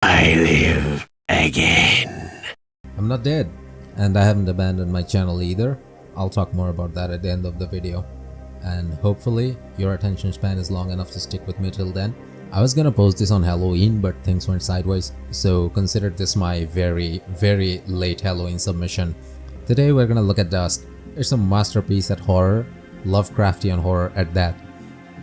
I live again. I'm not dead, and I haven't abandoned my channel either. I'll talk more about that at the end of the video. And hopefully your attention span is long enough to stick with me till then. I was gonna post this on Halloween, but things went sideways, so consider this my very late Halloween submission. Today we're gonna look at Dusk. It's a masterpiece at horror, Lovecraftian horror at that.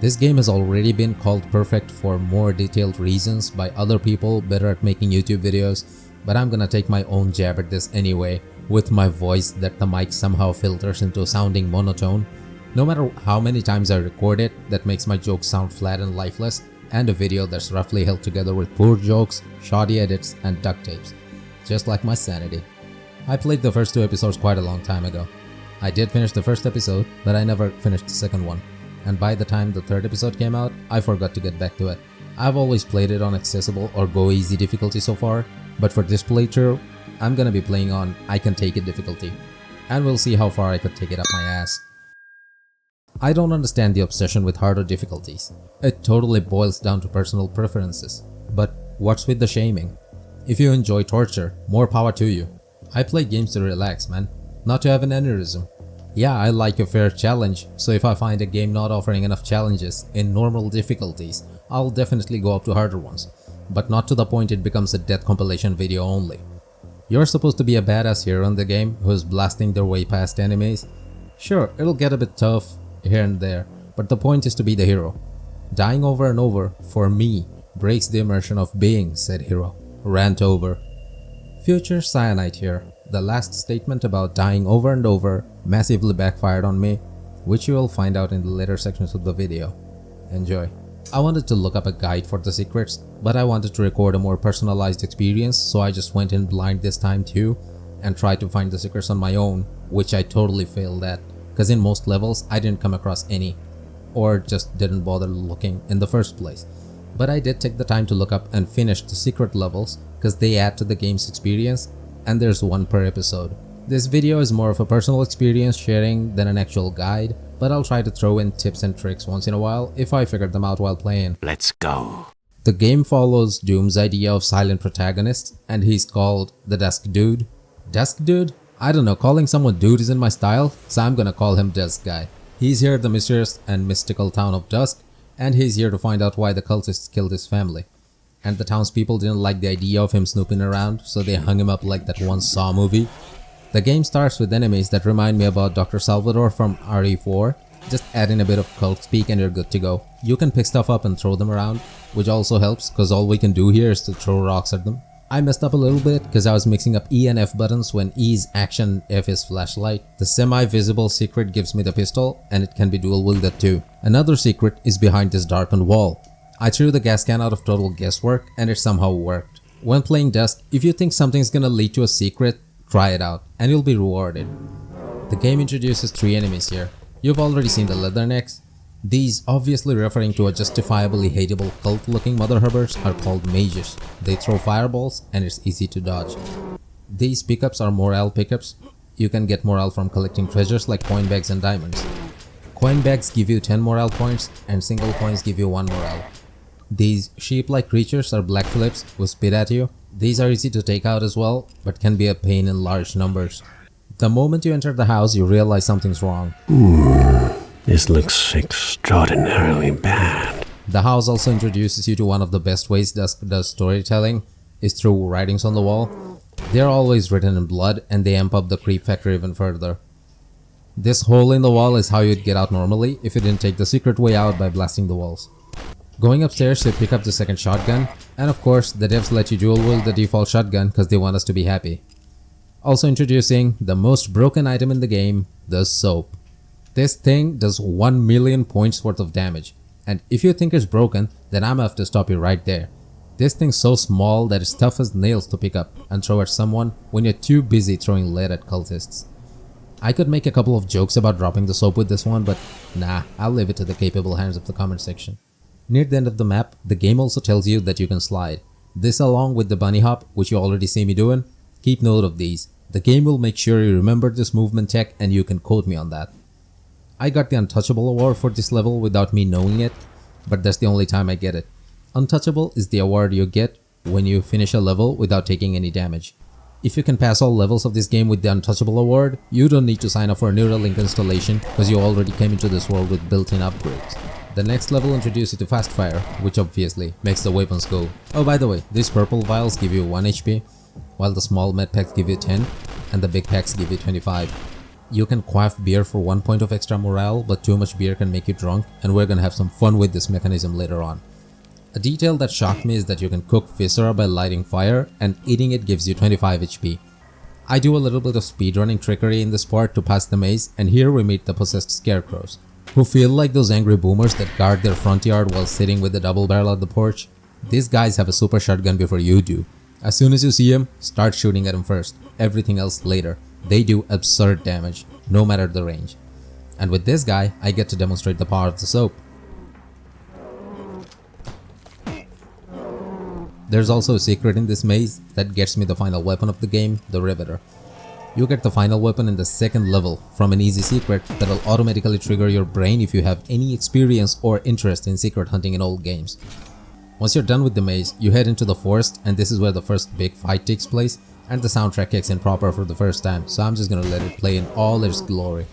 This game has already been called perfect for more detailed reasons by other people better at making YouTube videos, but I'm gonna take my own jab at this anyway, with my voice that the mic somehow filters into sounding monotone. No matter how many times I record it, that makes my jokes sound flat and lifeless, and a video that's roughly held together with poor jokes, shoddy edits, and duct tapes. Just like my sanity. I played the first 2 episodes quite a long time ago. I did finish the first episode, but I never finished the second one. And by the time the 3rd episode came out, I forgot to get back to it. I've always played it on accessible or go easy difficulty so far, but for this playthrough, I'm gonna be playing on I can take it difficulty. And we'll see how far I could take it up my ass. I don't understand the obsession with harder difficulties. It totally boils down to personal preferences. But what's with the shaming? If you enjoy torture, more power to you. I play games to relax, man, not to have an aneurysm. Yeah, I like a fair challenge, so if I find a game not offering enough challenges in normal difficulties, I'll definitely go up to harder ones, but not to the point it becomes a death compilation video only. You're supposed to be a badass hero in the game who's blasting their way past enemies. Sure, it'll get a bit tough here and there, but the point is to be the hero. Dying over and over, for me, breaks the immersion of being said hero. Rant over. Future Cyanide here. The last statement about dying over and over massively backfired on me, which you will find out in the later sections of the video. Enjoy. I wanted to look up a guide for the secrets, but I wanted to record a more personalized experience, so I just went in blind this time too and tried to find the secrets on my own, which I totally failed at, because in most levels I didn't come across any, or just didn't bother looking in the first place. But I did take the time to look up and finish the secret levels because they add to the game's experience, and there's one per episode. This video is more of a personal experience sharing than an actual guide, but I'll try to throw in tips and tricks once in a while if I figured them out while playing. Let's go. The game follows Doom's idea of silent protagonists, and he's called the Dusk Dude. Dusk Dude? I don't know, calling someone dude isn't my style, so I'm gonna call him Dusk Guy. He's here at the mysterious and mystical town of Dusk, and he's here to find out why the cultists killed his family. And the townspeople didn't like the idea of him snooping around, so they hung him up like that one Saw movie. The game starts with enemies that remind me about Dr. Salvador from RE4. Just add in a bit of cult speak and you're good to go. You can pick stuff up and throw them around, which also helps because all we can do here is to throw rocks at them. I messed up a little bit because I was mixing up E and F buttons when E is action, F is flashlight. The semi-visible secret gives me the pistol, and it can be dual wielded too. Another secret is behind this darkened wall. I threw the gas can out of total guesswork and it somehow worked. When playing Dusk, if you think something's gonna lead to a secret, try it out and you'll be rewarded. The game introduces 3 enemies here. You've already seen the leathernecks. These, obviously referring to a justifiably hateable cult-looking mother hubbers, are called mages. They throw fireballs and it's easy to dodge. These pickups are morale pickups. You can get morale from collecting treasures like coin bags and diamonds. Coin bags give you 10 morale points and single coins give you 1 morale. These sheep-like creatures are black flips who spit at you. These are easy to take out as well, but can be a pain in large numbers. The moment you enter the house, you realize something's wrong. This looks extraordinarily bad. The house also introduces you to one of the best ways Dusk does storytelling, is through writings on the wall. They're always written in blood and they amp up the creep factor even further. This hole in the wall is how you'd get out normally if you didn't take the secret way out by blasting the walls. Going upstairs, you pick up the second shotgun, and of course the devs let you dual wield the default shotgun because they want us to be happy. Also introducing the most broken item in the game, the soap. This thing does 1 million points worth of damage, and if you think it's broken, then I'm gonna have to stop you right there. This thing's so small that it's tough as nails to pick up and throw at someone when you're too busy throwing lead at cultists. I could make a couple of jokes about dropping the soap with this one, but nah, I'll leave it to the capable hands of the comment section. Near the end of the map, the game also tells you that you can slide. This along with the bunny hop, which you already see me doing. Keep note of these. The game will make sure you remember this movement tech and you can quote me on that. I got the Untouchable award for this level without me knowing it, but that's the only time I get it. Untouchable is the award you get when you finish a level without taking any damage. If you can pass all levels of this game with the Untouchable award, you don't need to sign up for a Neuralink installation because you already came into this world with built-in upgrades. The next level introduces you to Fast Fire, which obviously makes the weapons go. Oh, by the way, these purple vials give you 1 HP, while the small med packs give you 10, and the big packs give you 25. You can quaff beer for 1 point of extra morale, but too much beer can make you drunk, and we're gonna have some fun with this mechanism later on. A detail that shocked me is that you can cook viscera by lighting fire, and eating it gives you 25 HP. I do a little bit of speedrunning trickery in this part to pass the maze, and here we meet the possessed scarecrows, who feel like those angry boomers that guard their front yard while sitting with the double barrel at the porch. These guys have a super shotgun before you do. As soon as you see him, start shooting at him first, everything else later. They do absurd damage, no matter the range. And with this guy, I get to demonstrate the power of the soap. There's also a secret in this maze that gets me the final weapon of the game, the Riveter. You get the final weapon in the second level from an easy secret that'll automatically trigger your brain if you have any experience or interest in secret hunting in old games. Once you're done with the maze, you head into the forest, and this is where the first big fight takes place, and the soundtrack kicks in proper for the first time, so I'm just gonna let it play in all its glory.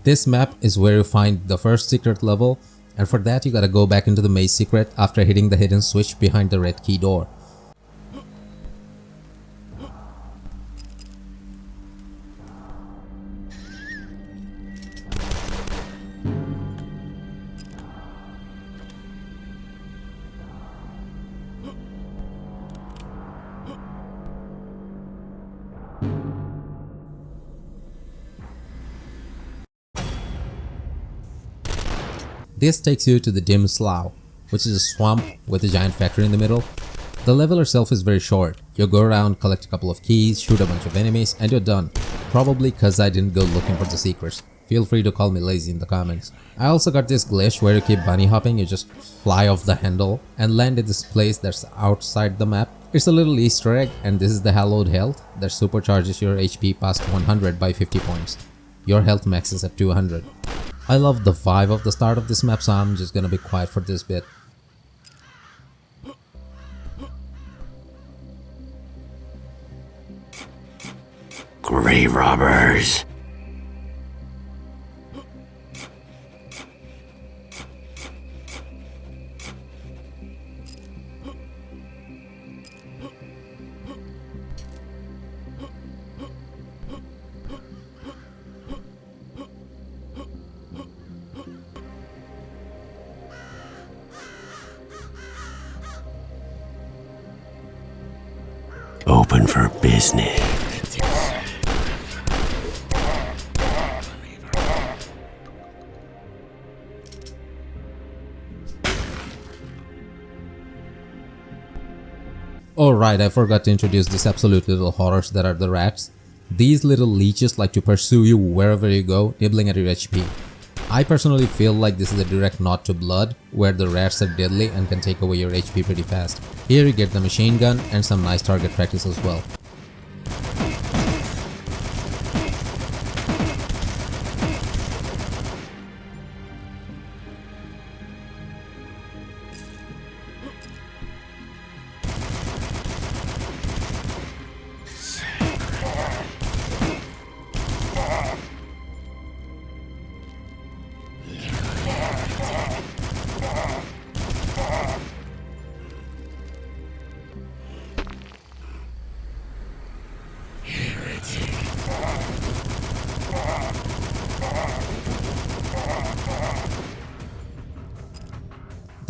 This map is where you find the first secret level, and for that you gotta go back into the maze secret after hitting the hidden switch behind the red key door. This takes you to the dim slough, which is a swamp with a giant factory in the middle. The level itself is very short. You go around, collect a couple of keys, shoot a bunch of enemies, and you're done. Probably cause I didn't go looking for the secrets. Feel free to call me lazy in the comments. I also got this glitch where you keep bunny hopping, you just fly off the handle and land in this place that's outside the map. It's a little Easter egg, and this is the hallowed health that supercharges your HP past 100 by 50 points. Your health maxes at 200. I love the vibe of the start of this map, so I'm just gonna be quiet for this bit. Grave robbers. Open for business. Alright, I forgot to introduce these absolute little horrors that are the rats. These little leeches like to pursue you wherever you go, nibbling at your HP. I personally feel like this is a direct nod to Blood, where the rats are deadly and can take away your HP pretty fast. Here you get the machine gun and some nice target practice as well.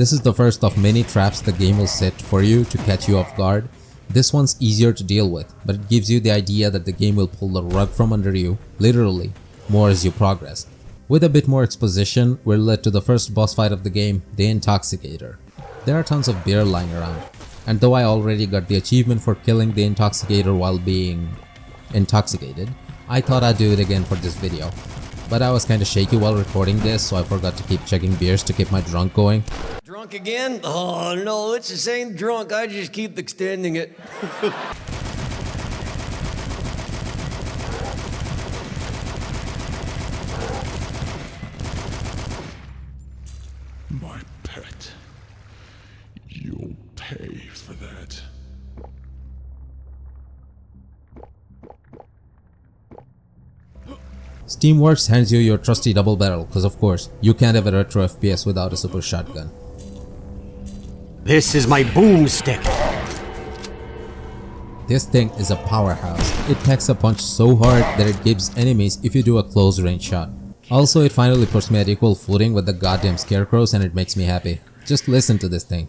This is the first of many traps the game will set for you to catch you off guard. This one's easier to deal with, but it gives you the idea that the game will pull the rug from under you, literally, more as you progress. With a bit more exposition, we're led to the first boss fight of the game, the Intoxicator. There are tons of beer lying around, and though I already got the achievement for killing the Intoxicator while being intoxicated, I thought I'd do it again for this video. But I was kinda shaky while recording this, so I forgot to keep checking beers to keep my drunk going. Drunk again? Oh no, it's the same drunk, I just keep extending it. My pet. You'll pay for that. Steamworks hands you your trusty double barrel, cause of course, you can't have a retro FPS without a super shotgun. This is my boomstick. This thing is a powerhouse. It packs a punch so hard that it gives enemies if you do a close range shot. Also, it finally puts me at equal footing with the goddamn scarecrows and it makes me happy. Just listen to this thing.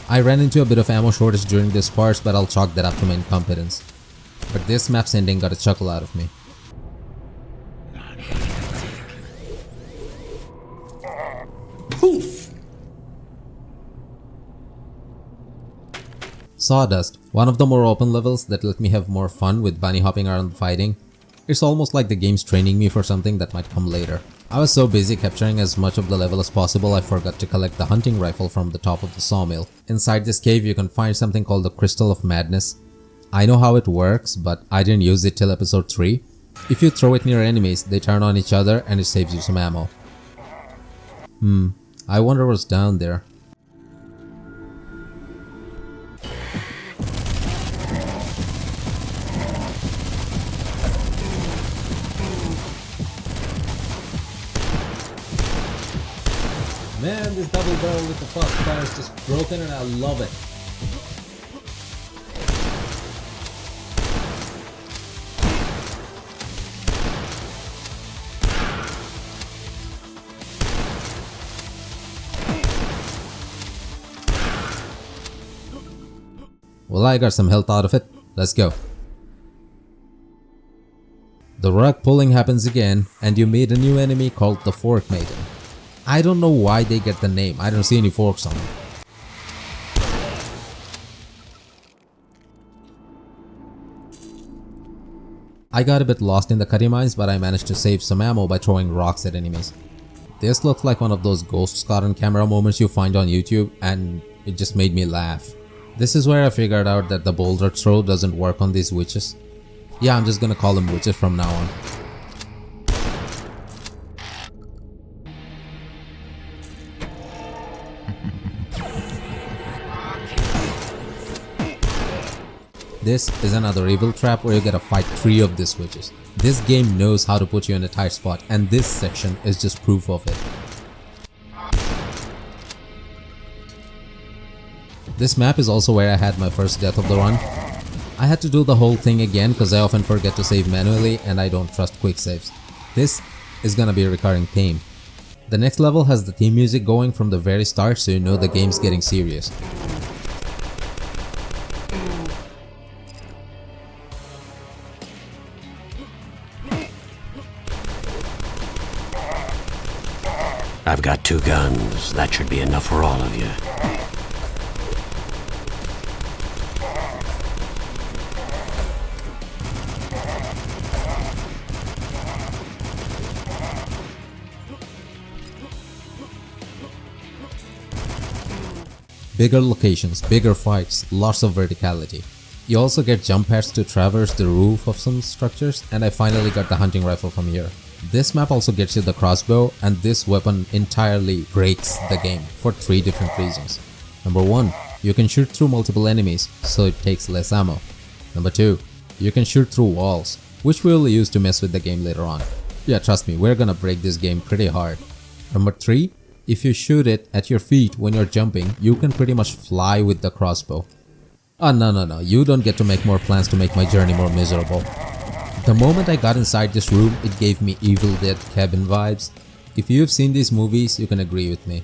I ran into a bit of ammo shortage during this part, but I'll chalk that up to my incompetence. But this map's ending got a chuckle out of me. Poof! Sawdust, one of the more open levels that let me have more fun with bunny hopping around fighting. It's almost like the game's training me for something that might come later. I was so busy capturing as much of the level as possible I forgot to collect the hunting rifle from the top of the sawmill. Inside this cave you can find something called the Crystal of Madness. I know how it works, but I didn't use it till episode 3. If you throw it near enemies, they turn on each other and it saves you some ammo. I wonder what's down there. Man, this double barrel with the foxfire is just broken and I love it. Well, I got some health out of it. Let's go. The rug pulling happens again and you meet a new enemy called the Fork Maiden. I don't know why they get the name, I don't see any forks on them. I got a bit lost in the cutty mines, but I managed to save some ammo by throwing rocks at enemies. This looks like one of those ghost caught on camera moments you find on YouTube and it just made me laugh. This is where I figured out that the boulder throw doesn't work on these witches. Yeah, I'm just gonna call them witches from now on. This is another evil trap where you gotta fight 3 of these witches. This game knows how to put you in a tight spot and this section is just proof of it. This map is also where I had my first death of the run. I had to do the whole thing again because I often forget to save manually and I don't trust quick saves. This is gonna be a recurring theme. The next level has the theme music going from the very start, so you know the game's getting serious. I've got 2 guns. That should be enough for all of you. Bigger locations, bigger fights, lots of verticality. You also get jump pads to traverse the roof of some structures, and I finally got the hunting rifle from here. This map also gets you the crossbow, and this weapon entirely breaks the game for 3 different reasons. Number 1, you can shoot through multiple enemies, so it takes less ammo. Number 2, you can shoot through walls, which we'll use to mess with the game later on. Yeah, trust me, we're gonna break this game pretty hard. Number 3, if you shoot it at your feet when you're jumping, you can pretty much fly with the crossbow. Oh no, you don't get to make more plans to make my journey more miserable. The moment I got inside this room, it gave me Evil Dead cabin vibes. If you've seen these movies, you can agree with me.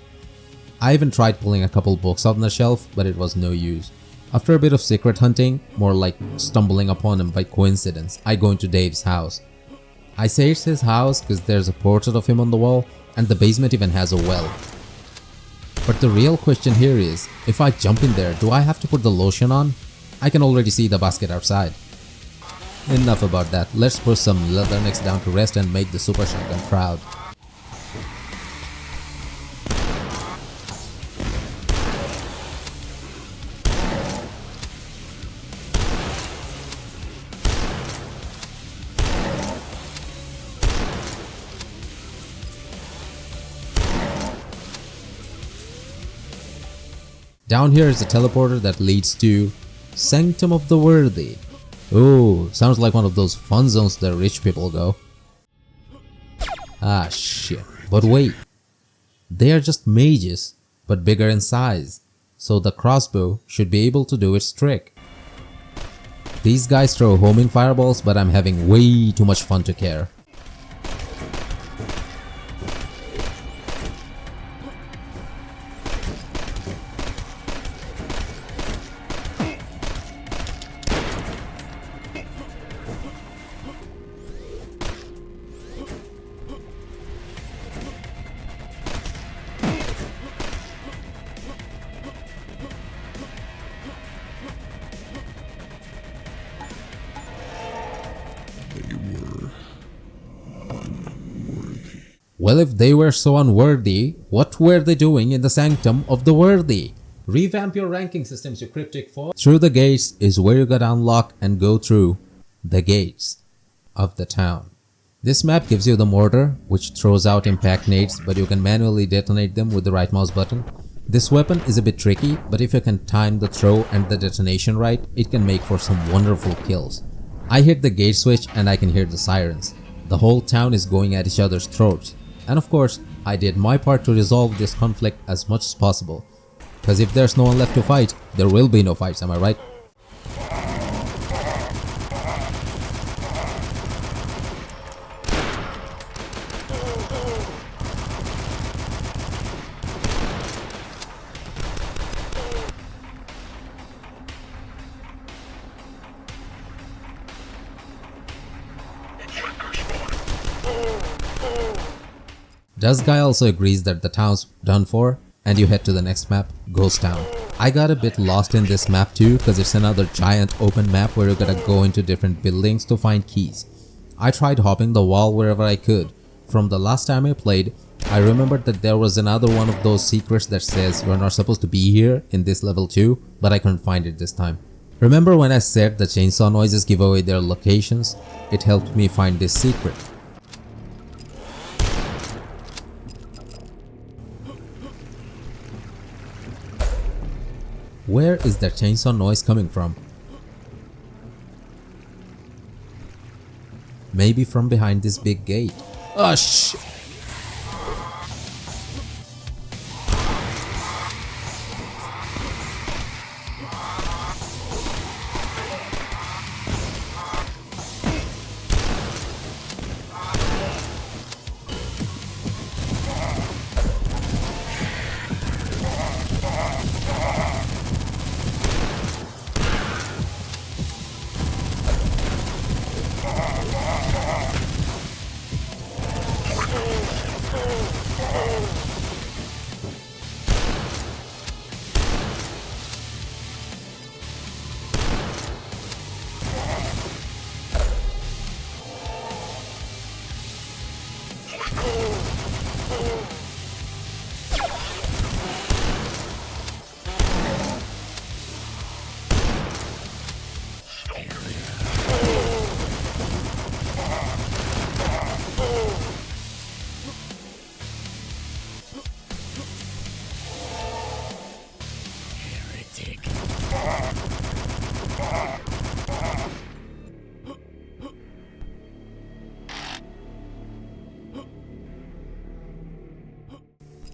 I even tried pulling a couple books off the shelf, but it was no use. After a bit of secret hunting, more like stumbling upon him by coincidence, I go into Dave's house. I say it's his house because there's a portrait of him on the wall, and the basement even has a well. But the real question here is, if I jump in there, do I have to put the lotion on? I can already see the basket outside. Enough about that, let's put some leathernecks down to rest and make the super shotgun proud. Down here is a teleporter that leads to Sanctum of the Worthy. Oh, sounds like one of those fun zones that rich people go. Ah shit, but wait. They are just mages, but bigger in size, so the crossbow should be able to do its trick. These guys throw homing fireballs, but I'm having way too much fun to care. Well, if they were so unworthy, what were they doing in the Sanctum of the Worthy? Revamp your ranking systems, you cryptic fool. Through the gates is where you gotta unlock and go through the gates of the town. This map gives you the mortar, which throws out impact nades, but you can manually detonate them with the right mouse button. This weapon is a bit tricky, but if you can time the throw and the detonation right, it can make for some wonderful kills. I hit the gate switch and I can hear the sirens. The whole town is going at each other's throats. And of course, I did my part to resolve this conflict as much as possible. Cause if there's no one left to fight, there will be no fights, am I right? Dusk guy also agrees that the town's done for, and you head to the next map, Ghost Town. I got a bit lost in this map too, cause it's another giant open map where you gotta go into different buildings to find keys. I tried hopping the wall wherever I could. From the last time I played, I remembered that there was another one of those secrets that says you're not supposed to be here in this level too, but I couldn't find it this time. Remember when I said the chainsaw noises give away their locations? It helped me find this secret. Where is that chainsaw noise coming from? Maybe from behind this big gate. Oh shit!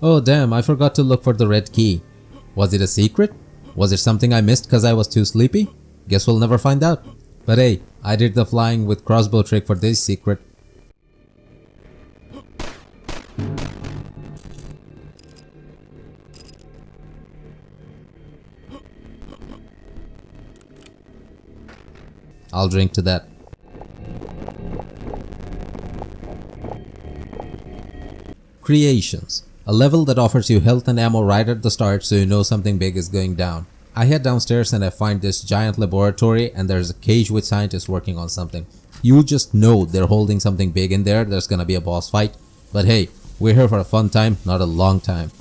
Oh damn, I forgot to look for the red key. Was it a secret? Was it something I missed cause I was too sleepy? Guess we'll never find out. But hey, I did the flying with crossbow trick for this secret. I'll drink to that. Creations. A level that offers you health and ammo right at the start so you know something big is going down. I head downstairs and I find this giant laboratory and there's a cage with scientists working on something. You just know they're holding something big in there, there's gonna be a boss fight. But hey, we're here for a fun time, not a long time.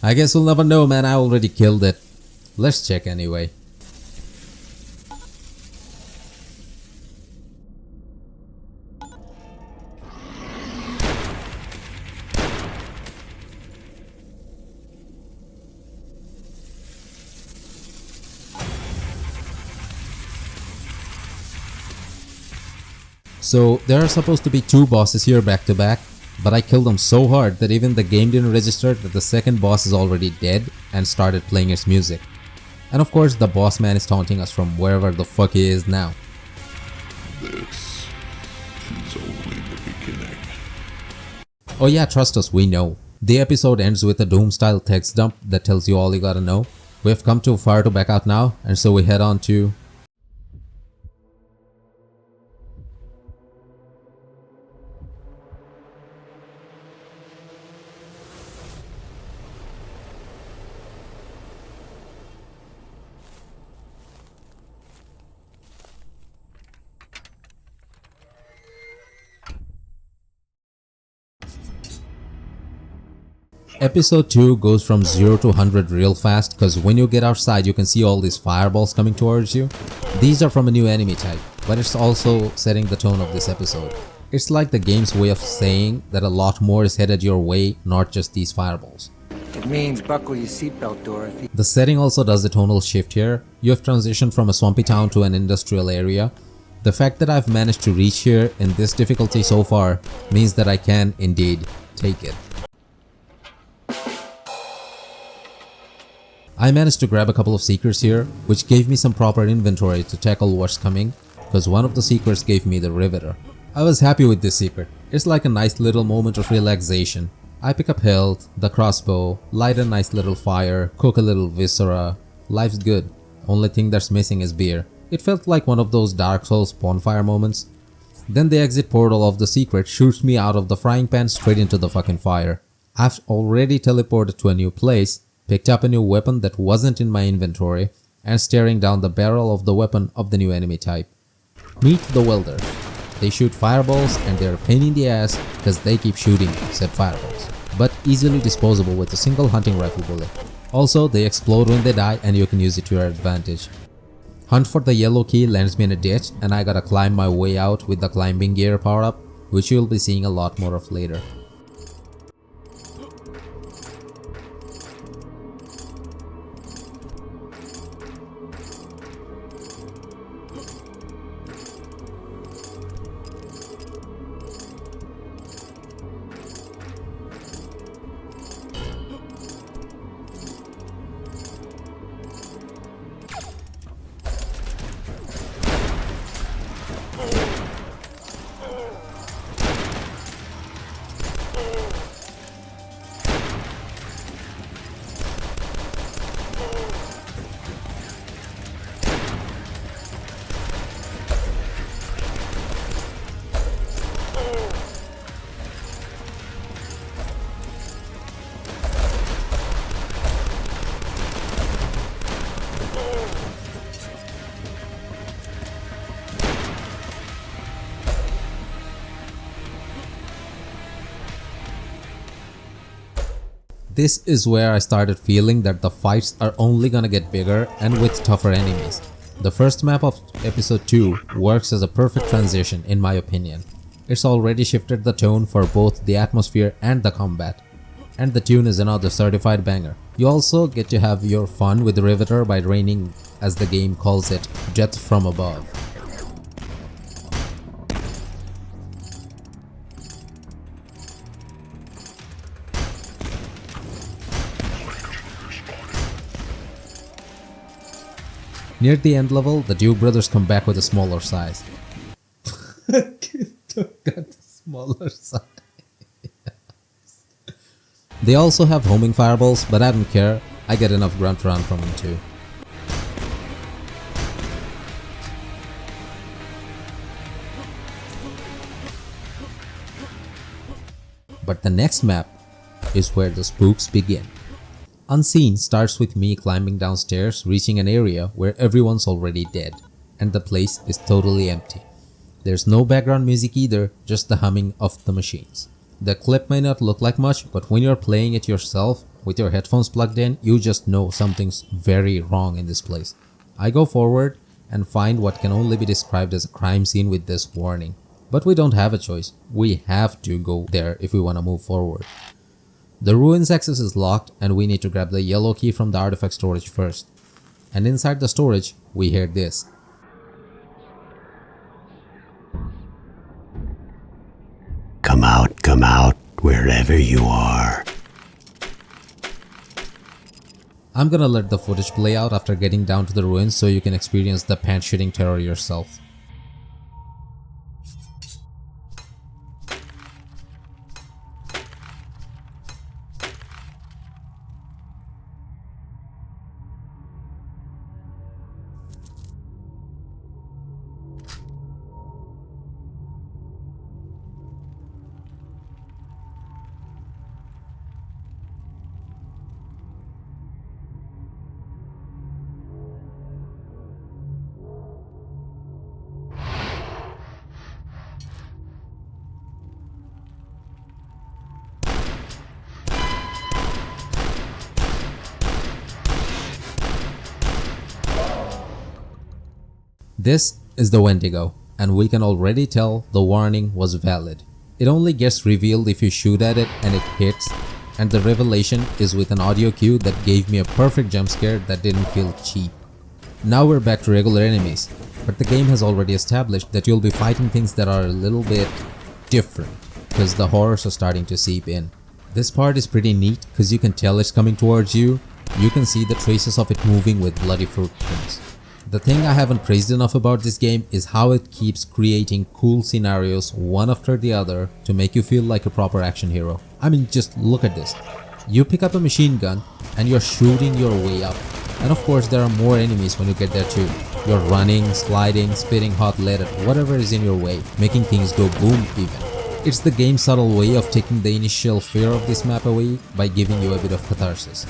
I guess we'll never know, man. I already killed it. Let's check anyway. So there are supposed to be 2 bosses here back to back. But I killed them so hard that even the game didn't register that the second boss is already dead and started playing its music. And of course the boss man is taunting us from wherever the fuck he is now. This is only the beginning. Oh yeah, trust us, we know. The episode ends with a Doom style text dump that tells you all you gotta know. We've come too far to back out now, and so we head on to... Episode 2 goes from 0 to 100 real fast cause when you get outside you can see all these fireballs coming towards you. These are from a new enemy type, but it's also setting the tone of this episode. It's like the game's way of saying that a lot more is headed your way, not just these fireballs. It means buckle your seatbelt, Dorothy. The setting also does a tonal shift here. You have transitioned from a swampy town to an industrial area. The fact that I've managed to reach here in this difficulty so far means that I can indeed take it. I managed to grab a couple of secrets here, which gave me some proper inventory to tackle what's coming, because one of the secrets gave me the Riveter. I was happy with this secret. It's like a nice little moment of relaxation. I pick up health, the crossbow, light a nice little fire, cook a little viscera. Life's good. Only thing that's missing is beer. It felt like one of those Dark Souls bonfire moments. Then the exit portal of the secret shoots me out of the frying pan straight into the fucking fire. I've already teleported to a new place, picked up a new weapon that wasn't in my inventory, and staring down the barrel of the weapon of the new enemy type. Meet the welders. They shoot fireballs and they're a pain in the ass because they keep shooting said fireballs, but easily disposable with a single hunting rifle bullet. Also, they explode when they die and you can use it to your advantage. Hunt for the yellow key lands me in a ditch and I gotta climb my way out with the climbing gear power up, which you'll be seeing a lot more of later. This is where I started feeling that the fights are only gonna get bigger and with tougher enemies. The first map of episode 2 works as a perfect transition in my opinion. It's already shifted the tone for both the atmosphere and the combat. and the tune is another certified banger. You also get to have your fun with the Riveter by raining, as the game calls it, death from above. Near the end level, the Duke brothers come back with a smaller size. Got the smaller size. They also have homing fireballs, but I don't care. I get enough grunt run from them too. But the next map is where the spooks begin. Unseen starts with me climbing downstairs, reaching an area where everyone's already dead, and the place is totally empty. There's no background music either, just the humming of the machines. The clip may not look like much, but when you're playing it yourself, with your headphones plugged in, you just know something's very wrong in this place. I go forward and find what can only be described as a crime scene with this warning. But we don't have a choice. We have to go there if we want to move forward. The ruins access is locked and we need to grab the yellow key from the artifact storage first. And inside the storage, we hear this. Come out, wherever you are. I'm gonna let the footage play out after getting down to the ruins so you can experience the pants-shitting terror yourself. This is the Wendigo, and we can already tell the warning was valid. It only gets revealed if you shoot at it and it hits, and the revelation is with an audio cue that gave me a perfect jump scare that didn't feel cheap. Now we're back to regular enemies, but the game has already established that you'll be fighting things that are a little bit different, because the horrors are starting to seep in. This part is pretty neat because you can tell it's coming towards you. You can see the traces of it moving with bloody footprints. The thing I haven't praised enough about this game is how it keeps creating cool scenarios one after the other to make you feel like a proper action hero. I mean, just look at this. You pick up a machine gun and you're shooting your way up. And of course there are more enemies when you get there too. You're running, sliding, spitting hot lead at whatever is in your way, making things go boom even. It's the game's subtle way of taking the initial fear of this map away by giving you a bit of catharsis.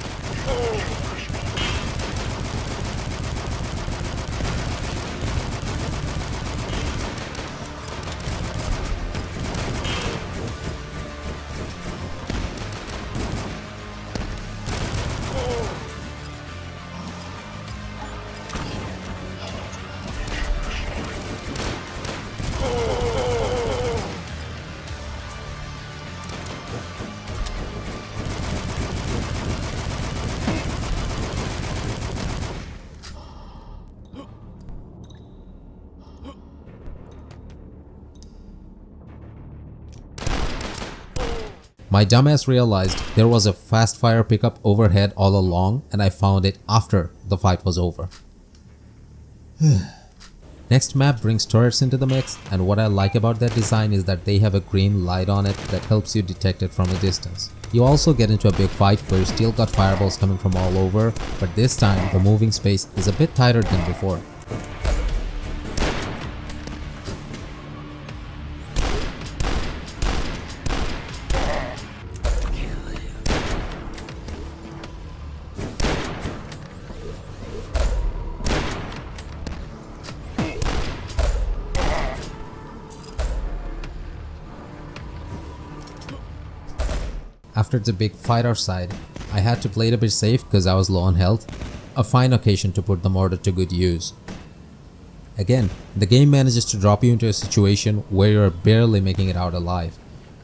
My dumbass realized there was a fast fire pickup overhead all along and I found it after the fight was over. Next map brings turrets into the mix, and what I like about that design is that they have a green light on it that helps you detect it from a distance. You also get into a big fight where you still got fireballs coming from all over, but this time the moving space is a bit tighter than before. After the big fight outside, I had to play it a bit safe because I was low on health, a fine occasion to put the mortar to good use. Again, the game manages to drop you into a situation where you're barely making it out alive.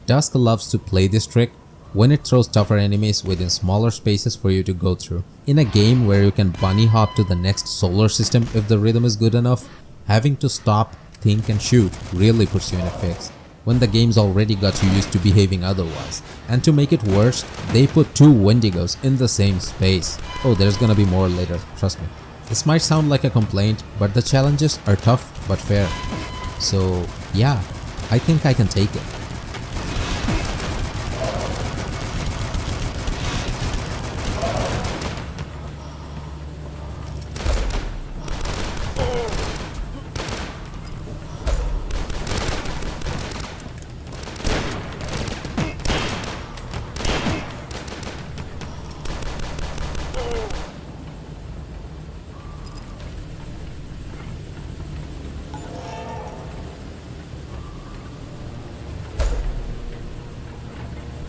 Dusk loves to play this trick, when it throws tougher enemies within smaller spaces for you to go through. In a game where you can bunny hop to the next solar system if the rhythm is good enough, having to stop, think and shoot really puts you in a fix, when the game's already got you used to behaving otherwise. And to make it worse, they put two Wendigos in the same space. Oh, there's gonna be more later, trust me. This might sound like a complaint, but the challenges are tough but fair. So yeah, I think I can take it.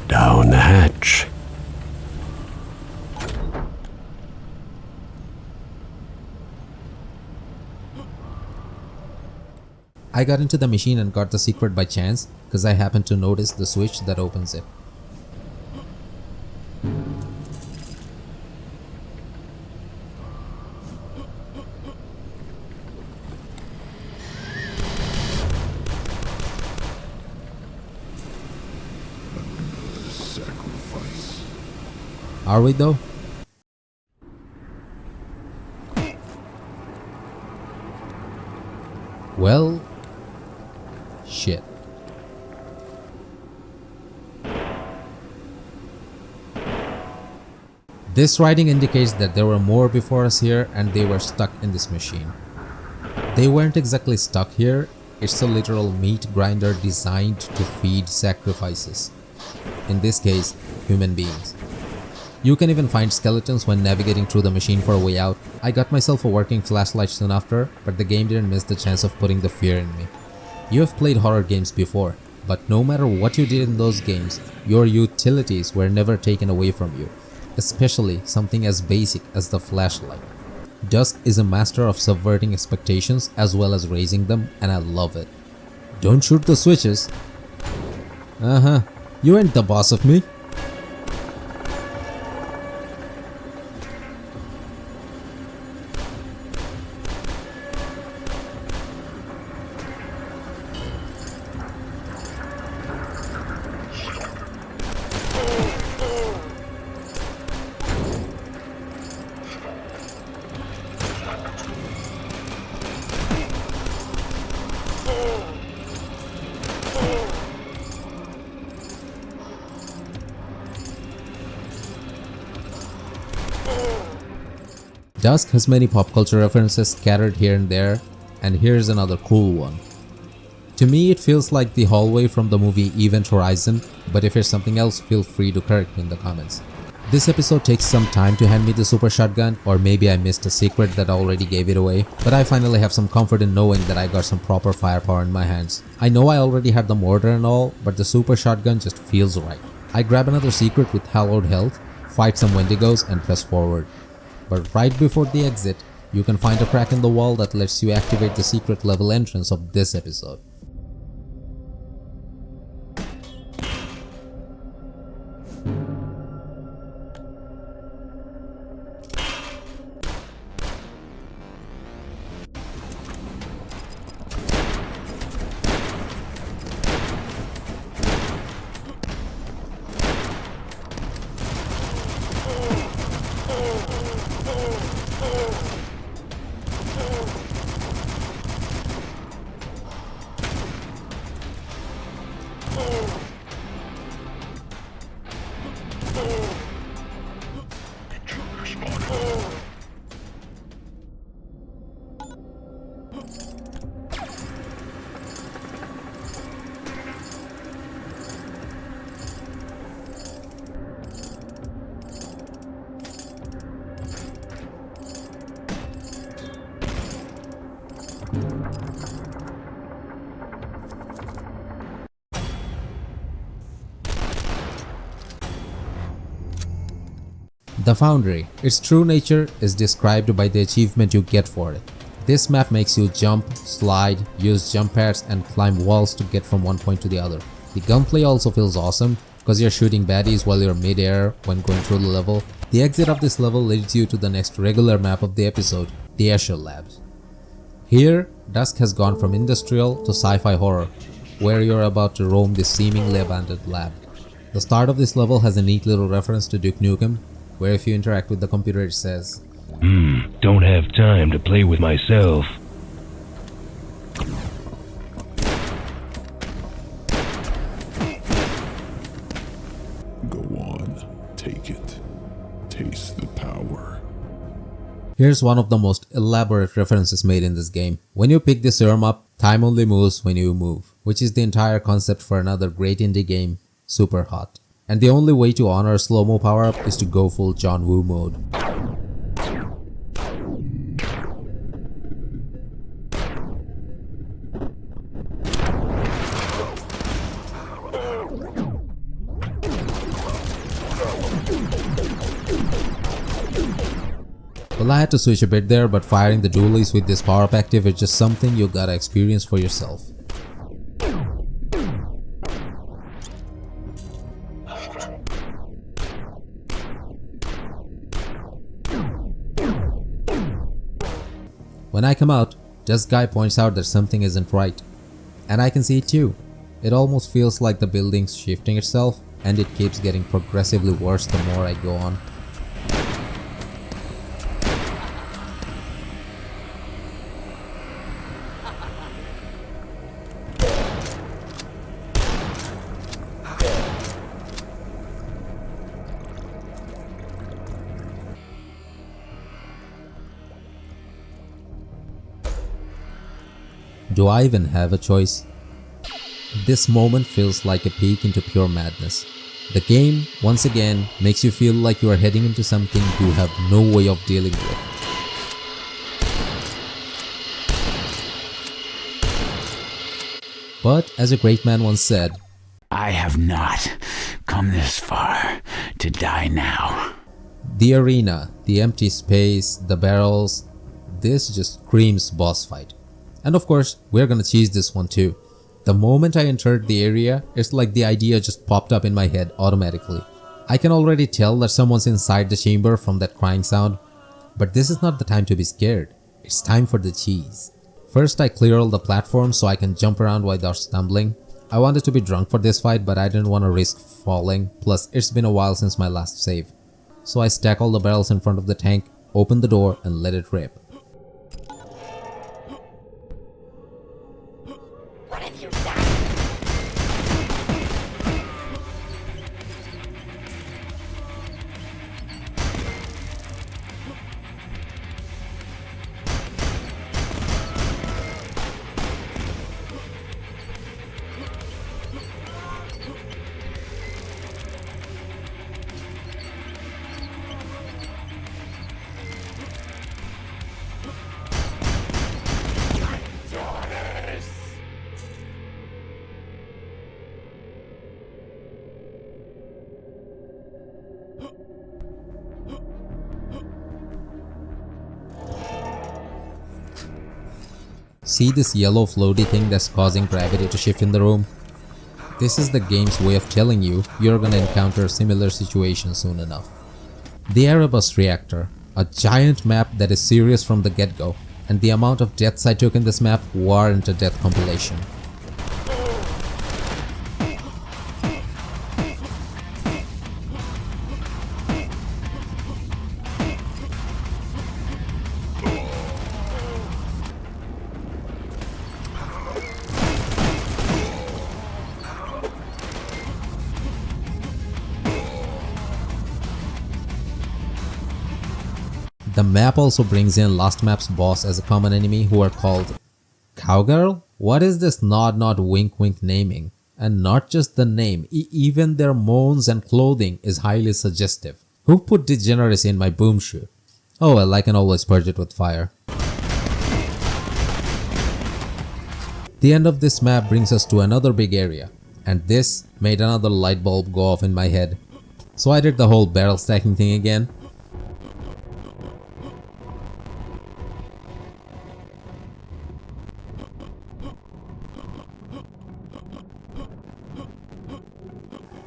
Down the hatch. I got into the machine and got the secret by chance because I happened to notice the switch that opens it. Sacrifice. Are we though? Well, shit. This writing indicates that there were more before us here and they were stuck in this machine. They weren't exactly stuck here, it's a literal meat grinder designed to feed sacrifices. In this case, human beings. You can even find skeletons when navigating through the machine for a way out. I got myself a working flashlight soon after, but the game didn't miss the chance of putting the fear in me. You have played horror games before, but no matter what you did in those games, your utilities were never taken away from you, especially something as basic as the flashlight. Dusk is a master of subverting expectations as well as raising them, and I love it. Don't shoot the switches. You ain't the boss of me. Dusk has many pop culture references scattered here and there, and here's another cool one. To me it feels like the hallway from the movie Event Horizon, but if it's something else, feel free to correct me in the comments. This episode takes some time to hand me the super shotgun, or maybe I missed a secret that already gave it away, but I finally have some comfort in knowing that I got some proper firepower in my hands. I know I already had the mortar and all, but the super shotgun just feels right. I grab another secret with hallowed health, fight some Wendigos and press forward. But right before the exit, you can find a crack in the wall that lets you activate the secret level entrance of this episode. The Foundry. Its true nature is described by the achievement you get for it. This map makes you jump, slide, use jump pads and climb walls to get from one point to the other. The gunplay also feels awesome. because you're shooting baddies while you're mid-air when going through the level. The exit of this level leads you to the next regular map of the episode, the Escher Labs. Here, Dusk has gone from industrial to sci-fi horror, where you're about to roam this seemingly abandoned lab. The start of this level has a neat little reference to Duke Nukem, where if you interact with the computer it says, Don't have time to play with myself. Go on, take it. Taste the power. Here's one of the most elaborate references made in this game. When you pick the serum up, time only moves when you move, which is the entire concept for another great indie game, Super Hot. And the only way to honor a slow-mo power-up is to go full John Woo mode. Well, I had to switch a bit there, but firing the dualies with this power-up active is just something you gotta experience for yourself. When I come out, Dusk Guy points out that something isn't right. And I can see it too. It almost feels like the building's shifting itself, and it keeps getting progressively worse the more I go on. Do I even have a choice? This moment feels like a peek into pure madness. The game, once again, makes you feel like you are heading into something you have no way of dealing with. But as a great man once said, I have not come this far to die now. the arena, the empty space, the barrels, this just screams boss fight. And of course, we're gonna cheese this one too. The moment I entered the area, it's like the idea just popped up in my head automatically. I can already tell that someone's inside the chamber from that crying sound, but this is not the time to be scared. It's time for the cheese. First, I clear all the platforms so I can jump around without stumbling. I wanted to be drunk for this fight, but I didn't want to risk falling, plus it's been a while since my last save. So I stack all the barrels in front of the tank, open the door and let it rip. See this yellow floaty thing that's causing gravity to shift in the room? This is the game's way of telling you you're gonna encounter a similar situation soon enough. The Erebus reactor, a giant map that is serious from the get-go, and the amount of deaths I took in this map warrant a death compilation. The map also brings in last map's boss as a common enemy who are called Cowgirl? What is this nod nod wink wink naming? And not just the name, even their moans and clothing is highly suggestive. Who put degeneracy in my boom shoe? Oh well, I can always purge it with fire. The end of this map brings us to another big area, and this made another light bulb go off in my head. So I did the whole barrel stacking thing again.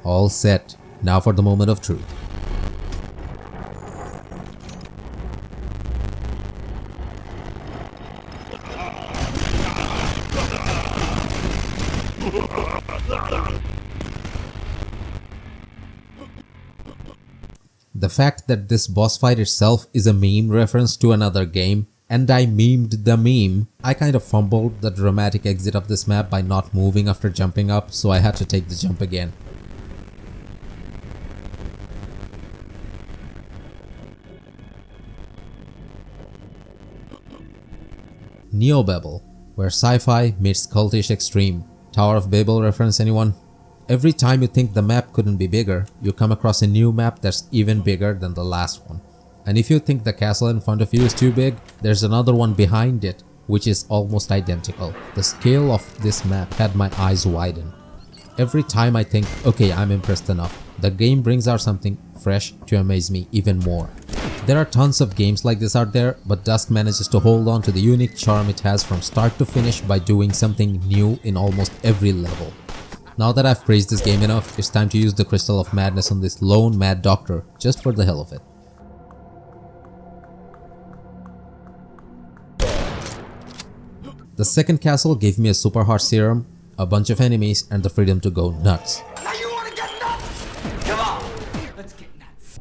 All set. Now for the moment of truth. The fact that this boss fight itself is a meme reference to another game, and I memed the meme, I kind of fumbled the dramatic exit of this map by not moving after jumping up, so I had to take the jump again. Neobabel, where sci-fi meets cultish extreme. Tower of Babel reference, anyone? Every time you think the map couldn't be bigger, you come across a new map that's even bigger than the last one. And if you think the castle in front of you is too big, there's another one behind it, which is almost identical. The scale of this map had my eyes widen. Every time I think, okay, I'm impressed enough, the game brings out something fresh to amaze me even more. There are tons of games like this out there, but Dusk manages to hold on to the unique charm it has from start to finish by doing something new in almost every level. Now that I've praised this game enough, it's time to use the Crystal of Madness on this lone mad doctor, just for the hell of it. The second castle gave me a super heart serum, a bunch of enemies, and the freedom to go nuts. Now you wanna get nuts? Come on, let's get nuts.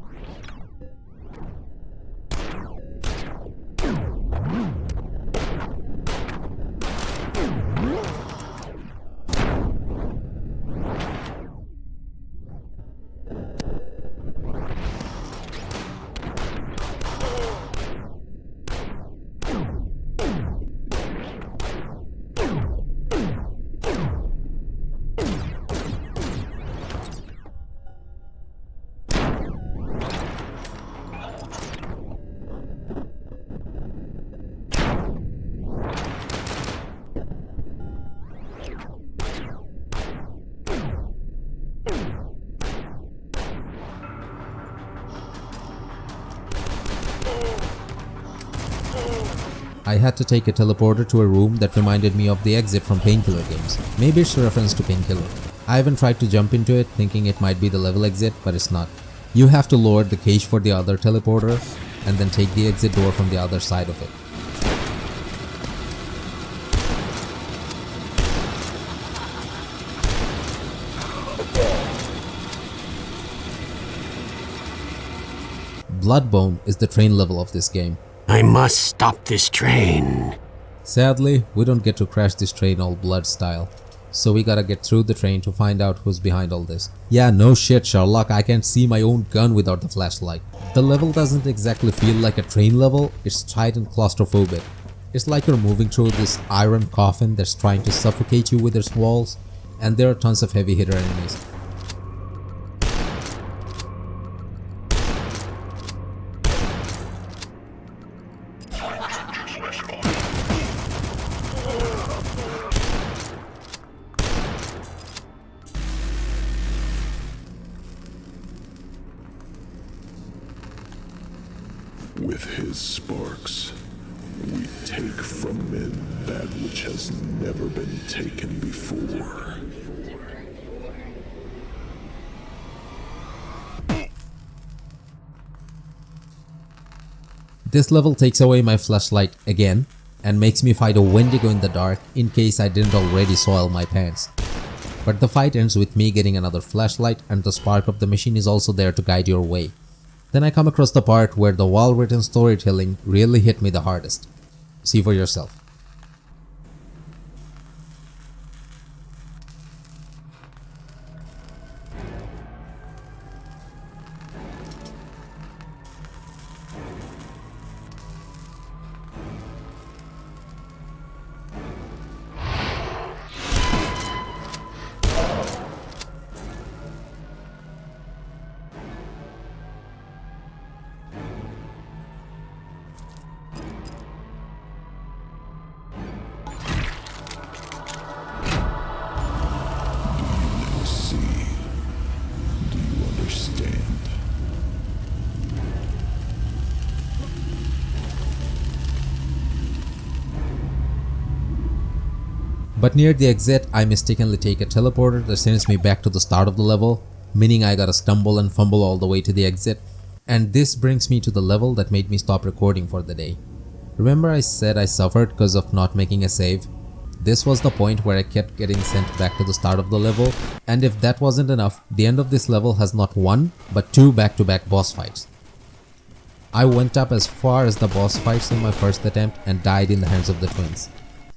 I had to take a teleporter to a room that reminded me of the exit from Painkiller games. Maybe it's a reference to Painkiller. I haven't tried to jump into it thinking it might be the level exit, but it's not. You have to lower the cage for the other teleporter and then take the exit door from the other side of it. Bloodbone is the train level of this game. I must stop this train. Sadly, we don't get to crash this train all blood style. So we gotta get through the train to find out who's behind all this. Yeah, no shit Sherlock, I can't see my own gun without the flashlight. The level doesn't exactly feel like a train level, it's tight and claustrophobic. It's like you're moving through this iron coffin that's trying to suffocate you with its walls, and there are tons of heavy hitter enemies. With his sparks, we take from men that which has never been taken before. This level takes away my flashlight again and makes me fight a Wendigo in the dark in case I didn't already soil my pants. But the fight ends with me getting another flashlight and the spark of the machine is also there to guide your way. Then I come across the part where the well-written storytelling really hit me the hardest. See for yourself. But near the exit, I mistakenly take a teleporter that sends me back to the start of the level, meaning I gotta stumble and fumble all the way to the exit. And this brings me to the level that made me stop recording for the day. Remember I said I suffered because of not making a save? This was the point where I kept getting sent back to the start of the level, and if that wasn't enough, the end of this level has not one, but two back-to-back boss fights. I went up as far as the boss fights in my first attempt and died in the hands of the twins.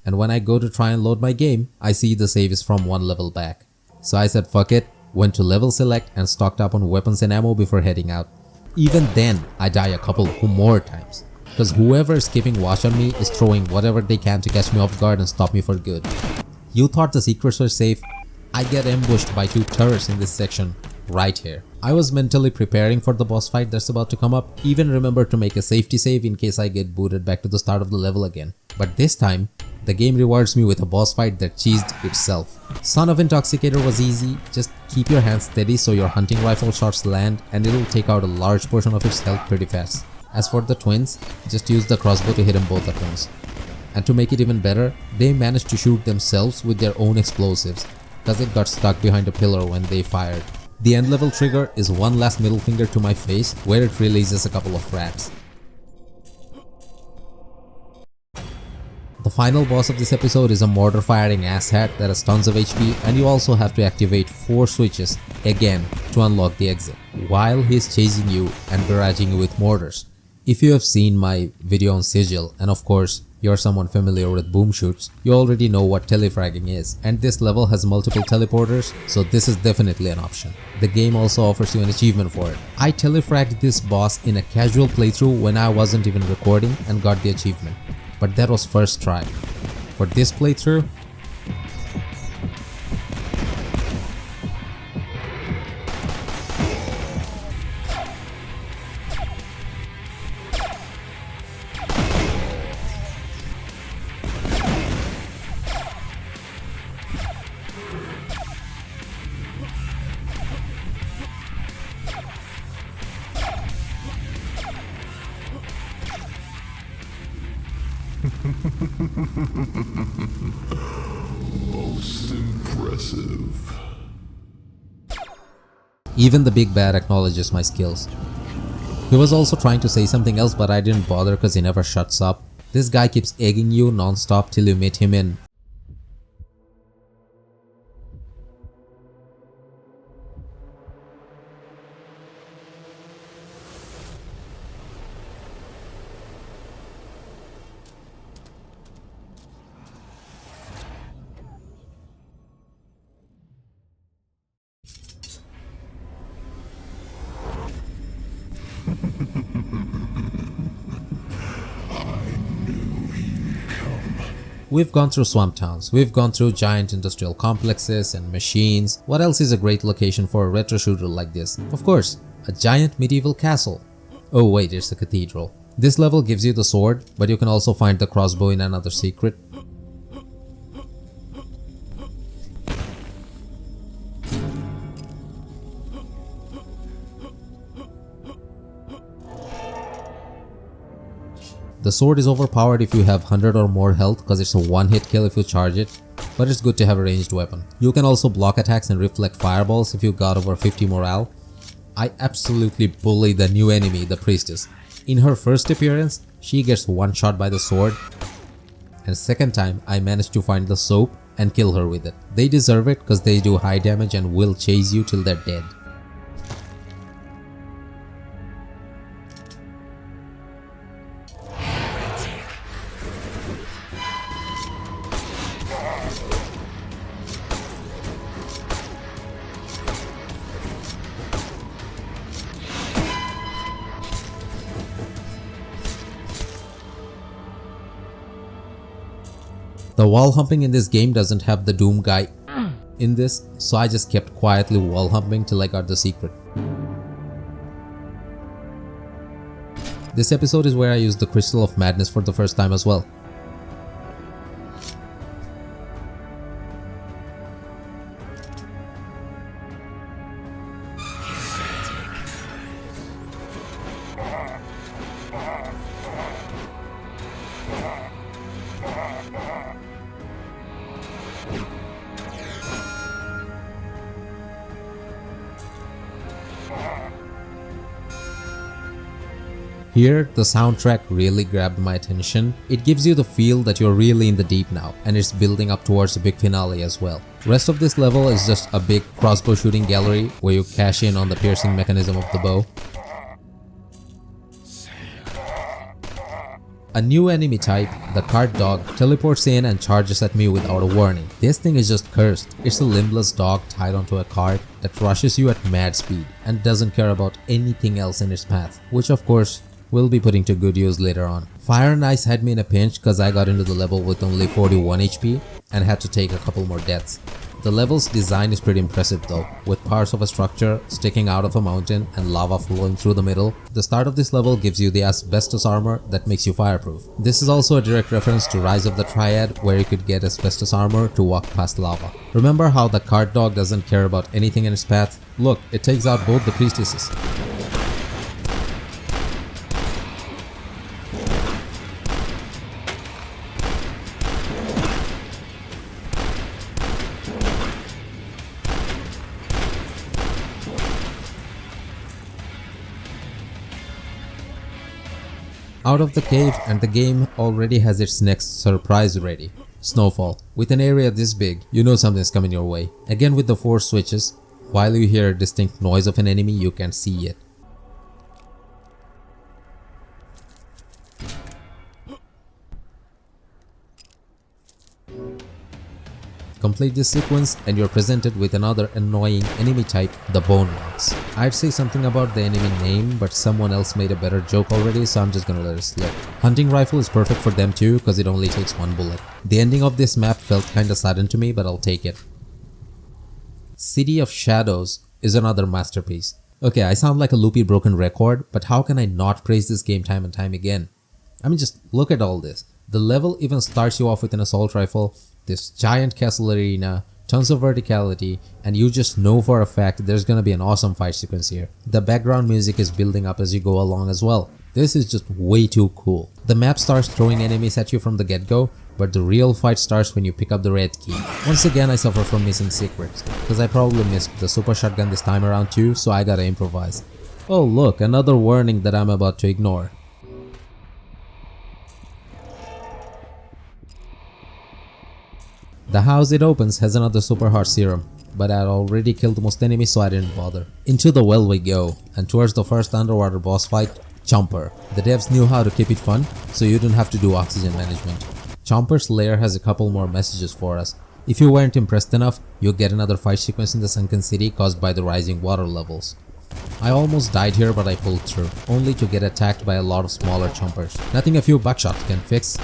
And when I go to try and load my game, I see the save is from one level back. So I said fuck it, went to level select and stocked up on weapons and ammo before heading out. Even then, I die a couple more times. Because whoever is keeping watch on me is throwing whatever they can to catch me off guard and stop me for good. You thought the secrets were safe? I get ambushed by two turrets in this section, right here. I was mentally preparing for the boss fight that's about to come up, even remember to make a safety save in case I get booted back to the start of the level again. But this time, the game rewards me with a boss fight that cheesed itself. Son of Intoxicator was easy, just keep your hands steady so your hunting rifle shots land and it'll take out a large portion of its health pretty fast. As for the twins, just use the crossbow to hit them both at once. And to make it even better, they managed to shoot themselves with their own explosives, cause it got stuck behind a pillar when they fired. The end level trigger is one last middle finger to my face where it releases a couple of rats. The final boss of this episode is a mortar firing asshat that has tons of HP, and you also have to activate 4 switches again to unlock the exit while he is chasing you and barraging you with mortars. If you have seen my video on Sigil, and of course you're someone familiar with boom shoots, you already know what telefragging is, and this level has multiple teleporters, so this is definitely an option. The game also offers you an achievement for it. I telefragged this boss in a casual playthrough when I wasn't even recording and got the achievement, but that was first try. For this playthrough, Most impressive. even the big bad acknowledges my skills. He was also trying to say something else, but I didn't bother because he never shuts up. This guy keeps egging you non-stop till you meet him in We've gone through swamp towns, we've gone through giant industrial complexes and machines. What else is a great location for a retro shooter like this? Of course, a giant medieval castle. Oh wait, it's a cathedral. This level gives you the sword, but you can also find the crossbow in another secret. The sword is overpowered if you have 100 or more health because it's a one-hit kill if you charge it, but it's good to have a ranged weapon. You can also block attacks and reflect fireballs if you got over 50 morale. I absolutely bully the new enemy, the priestess. In her first appearance, she gets one shot by the sword, and second time I managed to find the soap and kill her with it. They deserve it because they do high damage and will chase you till they're dead. The wall humping in this game doesn't have the Doom guy in this, so I just kept quietly wall humping till I got the secret. This episode is where I used the Crystal of Madness for the first time as well. Here, the soundtrack really grabbed my attention. It gives you the feel that you're really in the deep now, and it's building up towards the big finale as well. Rest of this level is just a big crossbow shooting gallery where you cash in on the piercing mechanism of the bow. A new enemy type, the cart dog, teleports in and charges at me without a warning. This thing is just cursed. It's a limbless dog tied onto a cart that rushes you at mad speed and doesn't care about anything else in its path, which of course we'll be putting to good use later on. Fire and Ice had me in a pinch cause I got into the level with only 41 HP and had to take a couple more deaths. The level's design is pretty impressive though, with parts of a structure sticking out of a mountain and lava flowing through the middle. The start of this level gives you the asbestos armor that makes you fireproof. This is also a direct reference to Rise of the Triad, where you could get asbestos armor to walk past lava. Remember how the cart dog doesn't care about anything in its path? Look, it takes out both the priestesses. Out of the cave, and the game already has its next surprise ready. Snowfall. With an area this big, you know something's coming your way. Again with the 4 switches, while you hear a distinct noise of an enemy, you can see it. Complete this sequence and you're presented with another annoying enemy type, the Bone Monks. I'd say something about the enemy name, but someone else made a better joke already, so I'm just gonna let it slip. Hunting rifle is perfect for them too, cause it only takes 1 bullet. The ending of this map felt kinda sudden to me, but I'll take it. City of Shadows is another masterpiece. Okay, I sound like a loopy broken record, but how can I not praise this game time and time again? I mean, just look at all this. The level even starts you off with an assault rifle, this giant castle arena, tons of verticality, and you just know for a fact there's gonna be an awesome fight sequence here. The background music is building up as you go along as well. This is just way too cool. The map starts throwing enemies at you from the get-go, but the real fight starts when you pick up the red key. Once again, I suffer from missing secrets, because I probably missed the super shotgun this time around too, so I gotta improvise. Oh look, another warning that I'm about to ignore. The house it opens has another super hard serum, but I had already killed most enemies, so I didn't bother. Into the well we go, and towards the first underwater boss fight, Chomper. The devs knew how to keep it fun, so you don't have to do oxygen management. Chomper's lair has a couple more messages for us. If you weren't impressed enough, you'll get another fight sequence in the sunken city caused by the rising water levels. I almost died here, but I pulled through, only to get attacked by a lot of smaller chompers. Nothing a few buckshots can fix.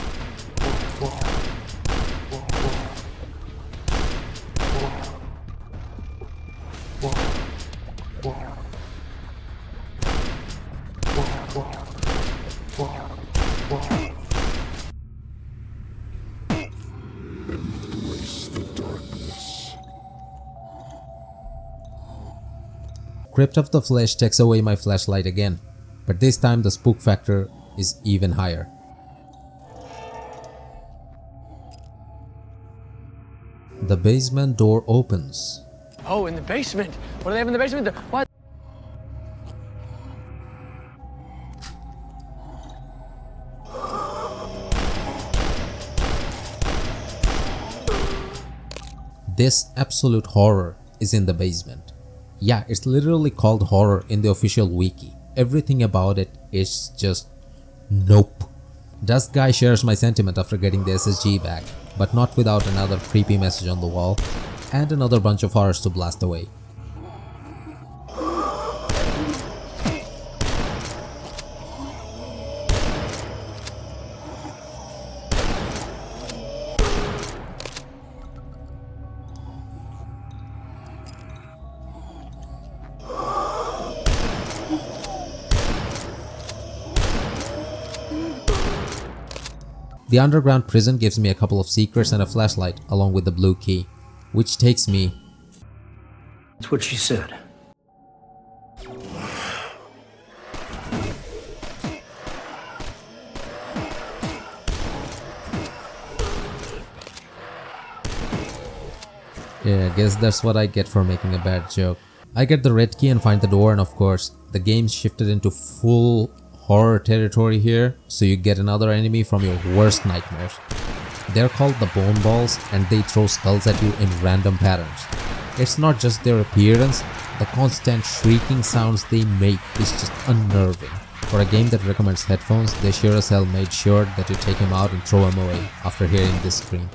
Embrace the darkness. Crypt of the Flesh takes away my flashlight again, but this time the spook factor is even higher. The basement door opens. Oh, in the basement. What do they have in the basement? What? This absolute horror is in the basement. Yeah, it's literally called horror in the official wiki. Everything about it is just nope. Dusk guy shares my sentiment after getting the SSG back, but not without another creepy message on the wall and another bunch of horrors to blast away. The underground prison gives me a couple of secrets and a flashlight along with the blue key, which takes me... That's what she said. Yeah, I guess that's what I get for making a bad joke. I get the red key and find the door, and of course, the game shifted into full horror territory here, so you get another enemy from your worst nightmares. They're called the Bone Balls and they throw skulls at you in random patterns. It's not just their appearance, the constant shrieking sounds they make is just unnerving. For a game that recommends headphones, they sure as hell made sure that you take him out and throw him away after hearing this scream.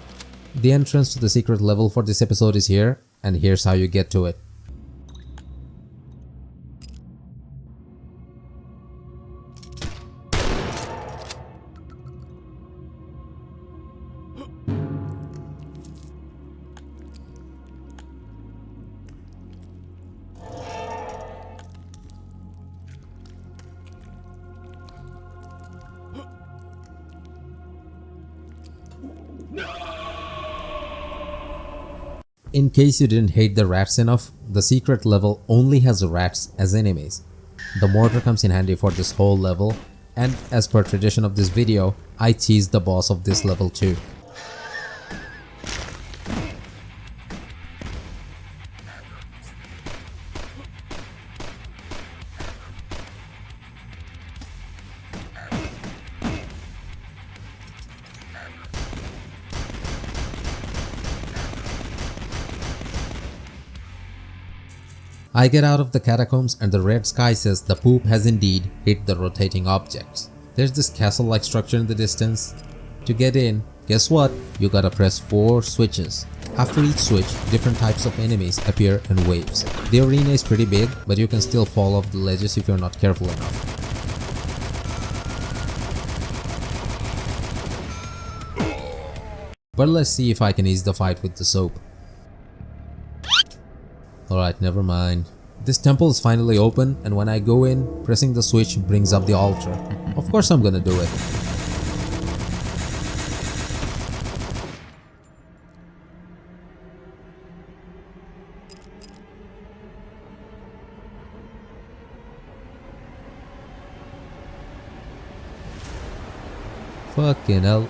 The entrance to the secret level for this episode is here, and here's how you get to it. In case you didn't hate the rats enough, the secret level only has rats as enemies. The mortar comes in handy for this whole level, and as per tradition of this video, I teased the boss of this level too. I get out of the catacombs and the red sky says the poop has indeed hit the rotating objects. There's this castle-like structure in the distance. To get in, guess what? You gotta press 4 switches. After each switch, different types of enemies appear in waves. The arena is pretty big, but you can still fall off the ledges if you're not careful enough. But let's see if I can ease the fight with the soap. Alright, never mind. This temple is finally open, and when I go in, pressing the switch brings up the altar. Of course I'm gonna do it. Fucking hell.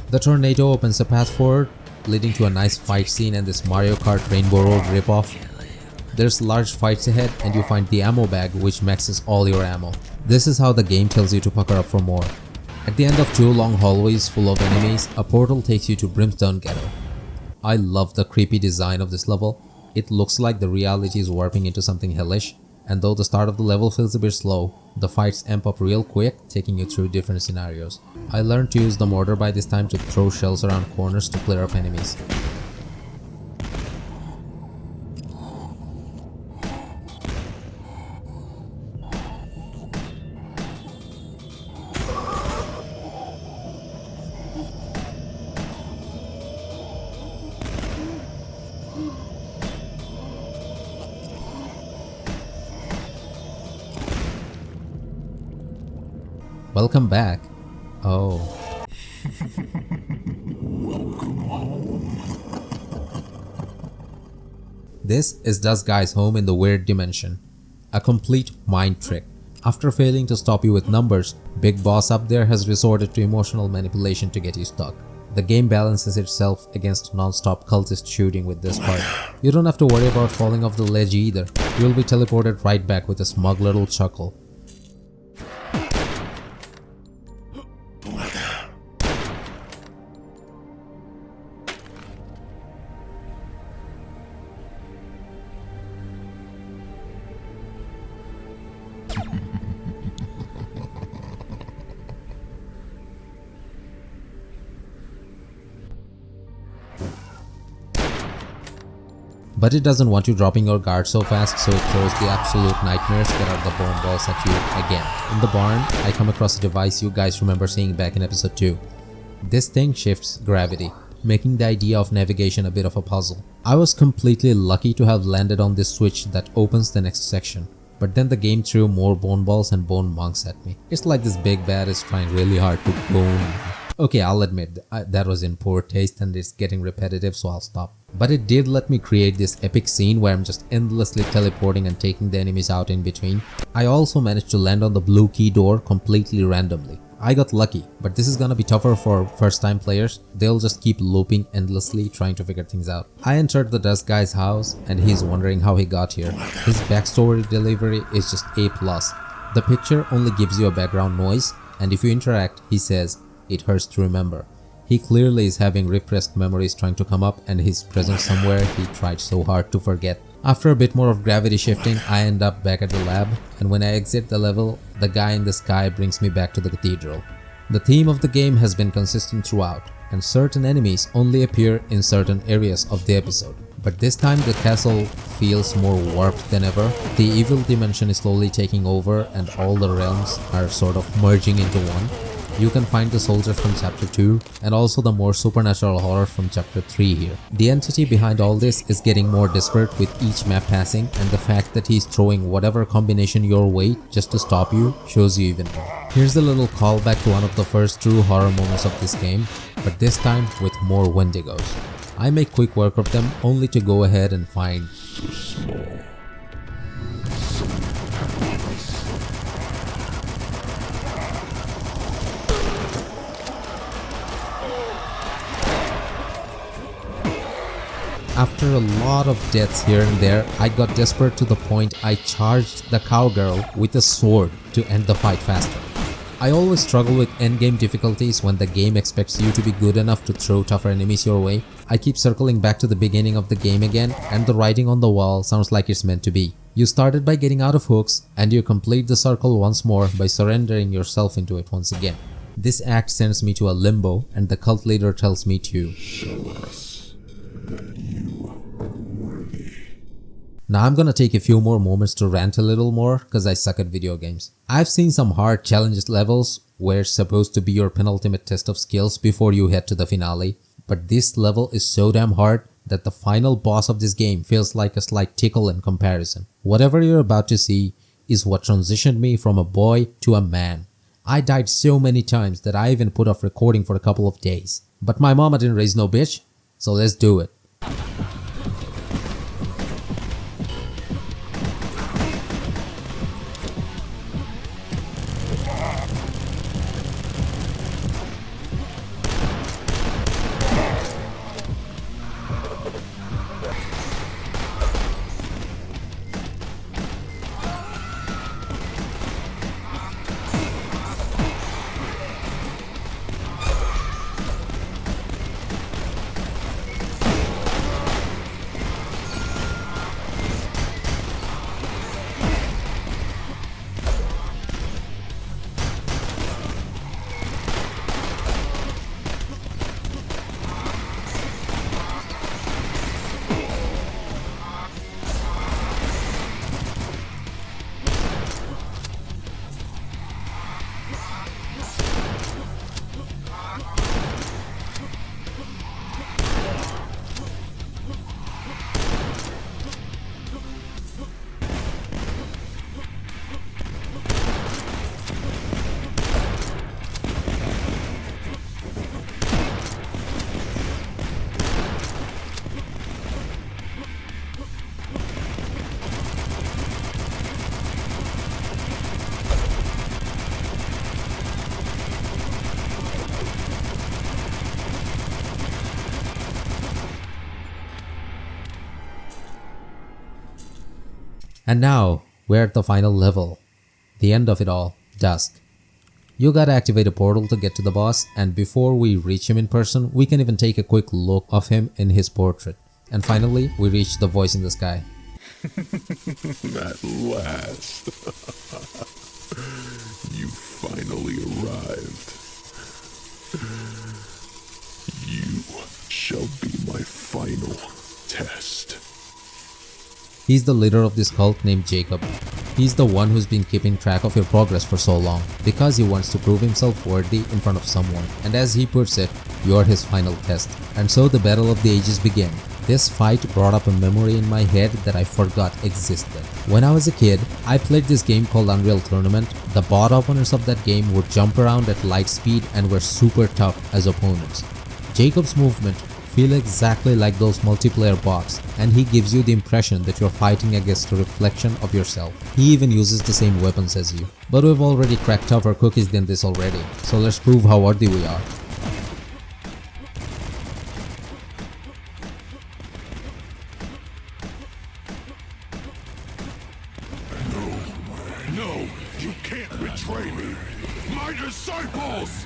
The tornado opens a path forward, leading to a nice fight scene and this Mario Kart Rainbow Road ripoff. There's large fights ahead and you find the ammo bag which maxes all your ammo. This is how the game tells you to pucker up for more. At the end of 2 long hallways full of enemies, a portal takes you to Brimstone Ghetto. I love the creepy design of this level. It looks like the reality is warping into something hellish, and though the start of the level feels a bit slow, the fights amp up real quick, taking you through different scenarios. I learned to use the mortar by this time to throw shells around corners to clear up enemies. Welcome back. Oh. This is Dusk Guy's home in the weird dimension. A complete mind trick. After failing to stop you with numbers, Big Boss up there has resorted to emotional manipulation to get you stuck. The game balances itself against non-stop cultist shooting with this part. You don't have to worry about falling off the ledge either. You'll be teleported right back with a smug little chuckle. But it doesn't want you dropping your guard so fast, so it throws the absolute nightmares that are the bone balls at you again. In the barn, I come across a device you guys remember seeing back in episode 2. This thing shifts gravity, making the idea of navigation a bit of a puzzle. I was completely lucky to have landed on this switch that opens the next section. But then the game threw more bone balls and bone monks at me. It's like this big bad is trying really hard to bone me. Okay, I'll admit that was in poor taste and it's getting repetitive, so I'll stop. But it did let me create this epic scene where I'm just endlessly teleporting and taking the enemies out in between. I also managed to land on the blue key door completely randomly. I got lucky, but this is gonna be tougher for first time players. They'll just keep looping endlessly trying to figure things out. I entered the Dusk guy's house and he's wondering how he got here. His backstory delivery is just A+. The picture only gives you a background noise, and if you interact, he says, "It hurts to remember." He clearly is having repressed memories trying to come up, and he's present somewhere he tried so hard to forget. After a bit more of gravity shifting, I end up back at the lab, and when I exit the level, the guy in the sky brings me back to the cathedral. The theme of the game has been consistent throughout, and certain enemies only appear in certain areas of the episode. But this time the castle feels more warped than ever. The evil dimension is slowly taking over and all the realms are sort of merging into one. You can find the soldiers from chapter 2 and also the more supernatural horror from chapter 3 here. The entity behind all this is getting more desperate with each map passing, and the fact that he's throwing whatever combination your way just to stop you shows you even more. Here's a little callback to one of the first true horror moments of this game, but this time with more Wendigos. I make quick work of them only to go ahead and find After a lot of deaths here and there, I got desperate to the point I charged the cowgirl with a sword to end the fight faster. I always struggle with endgame difficulties when the game expects you to be good enough to throw tougher enemies your way. I keep circling back to the beginning of the game again, and the writing on the wall sounds like it's meant to be. You started by getting out of hooks, and you complete the circle once more by surrendering yourself into it once again. This act sends me to a limbo, and the cult leader tells me to Show us that you are worthy. Now I'm gonna take a few more moments to rant a little more cause I suck at video games. I've seen some hard challenges levels where it's supposed to be your penultimate test of skills before you head to the finale, but this level is so damn hard that the final boss of this game feels like a slight tickle in comparison. Whatever you're about to see is what transitioned me from a boy to a man. I died so many times that I even put off recording for a couple of days. But my mama didn't raise no bitch, so let's do it. And now, we're at the final level. The end of it all, Dusk. You gotta activate a portal to get to the boss, and before we reach him in person, we can even take a quick look of him in his portrait. And finally, we reach the voice in the sky. At last. You finally arrived. You shall be my final test. He's the leader of this cult named Jacob. He's the one who's been keeping track of your progress for so long because he wants to prove himself worthy in front of someone. And as he puts it, you're his final test. And so the battle of the ages began. This fight brought up a memory in my head that I forgot existed. When I was a kid, I played this game called Unreal Tournament. The bot opponents of that game would jump around at light speed and were super tough as opponents. Jacob's movement feel exactly like those multiplayer bots, and he gives you the impression that you're fighting against a reflection of yourself. He even uses the same weapons as you. But we've already cracked tougher cookies than this already, so let's prove how worthy we are. No, you can't betray me! My disciples!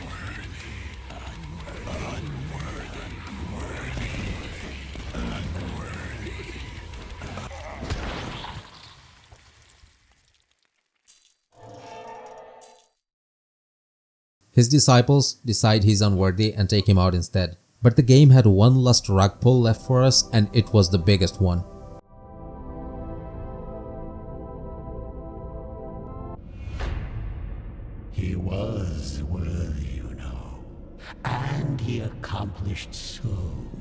His disciples decide he's unworthy and take him out instead. But the game had one last rug pull left for us, and it was the biggest one. He was worthy, you know, and he accomplished so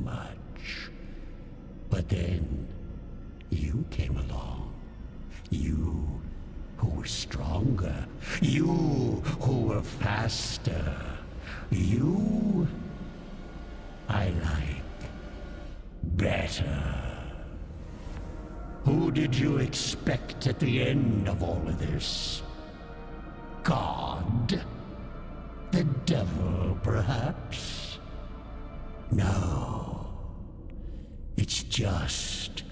much. But then you came along. You who were stronger. You who were faster. You I like better. Who did you expect at the end of all of this? God? The devil, perhaps? No. It's just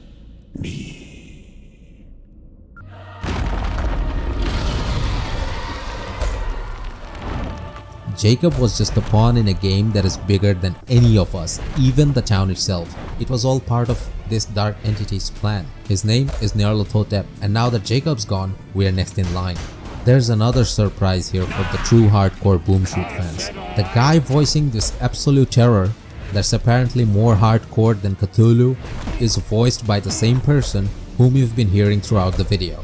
me. Jacob was just a pawn in a game that is bigger than any of us, even the town itself. It was all part of this dark entity's plan. His name is Nyarlathotep, and now that Jacob's gone, we are next in line. There's another surprise here for the true hardcore Boomshoot fans. The guy voicing this absolute terror that's apparently more hardcore than Cthulhu is voiced by the same person whom you've been hearing throughout the video.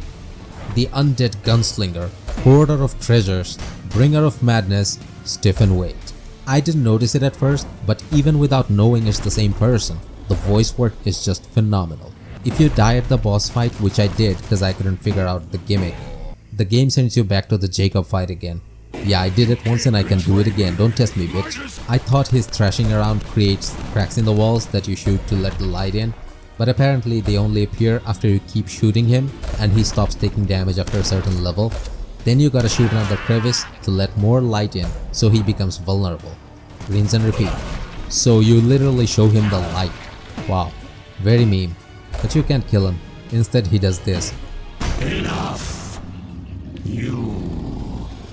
The undead gunslinger, hoarder of treasures, bringer of madness, Stephen Wade. I didn't notice it at first, but even without knowing it's the same person, the voice work is just phenomenal. If you die at the boss fight, which I did because I couldn't figure out the gimmick, the game sends you back to the Jacob fight again. Yeah, I did it once and I can do it again, don't test me bitch. I thought his thrashing around creates cracks in the walls that you shoot to let the light in, but apparently they only appear after you keep shooting him and he stops taking damage after a certain level. Then you gotta shoot another crevice to let more light in so he becomes vulnerable. Rinse and repeat. So you literally show him the light. Wow, very meme. But you can't kill him. Instead he does this. Enough! You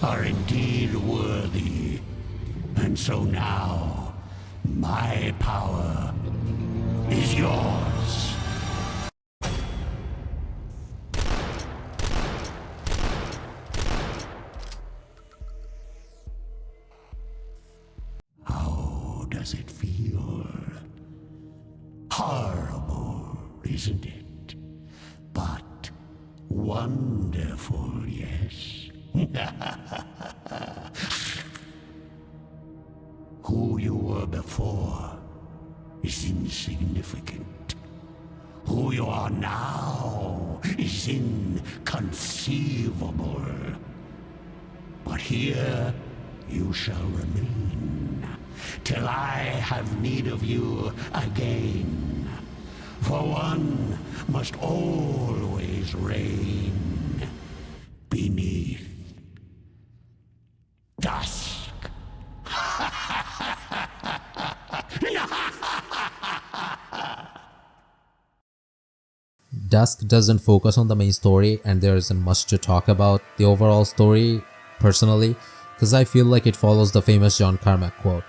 are indeed worthy. And so now, my power is yours. How does it feel? Horrible, isn't it? But wonderful, yes? Who you were before is insignificant. Who you are now is inconceivable. But here you shall remain till I have need of you again. For one must always reign beneath Dusk. Dusk doesn't focus on the main story and there isn't much to talk about the overall story personally, because I feel like it follows the famous John Carmack quote.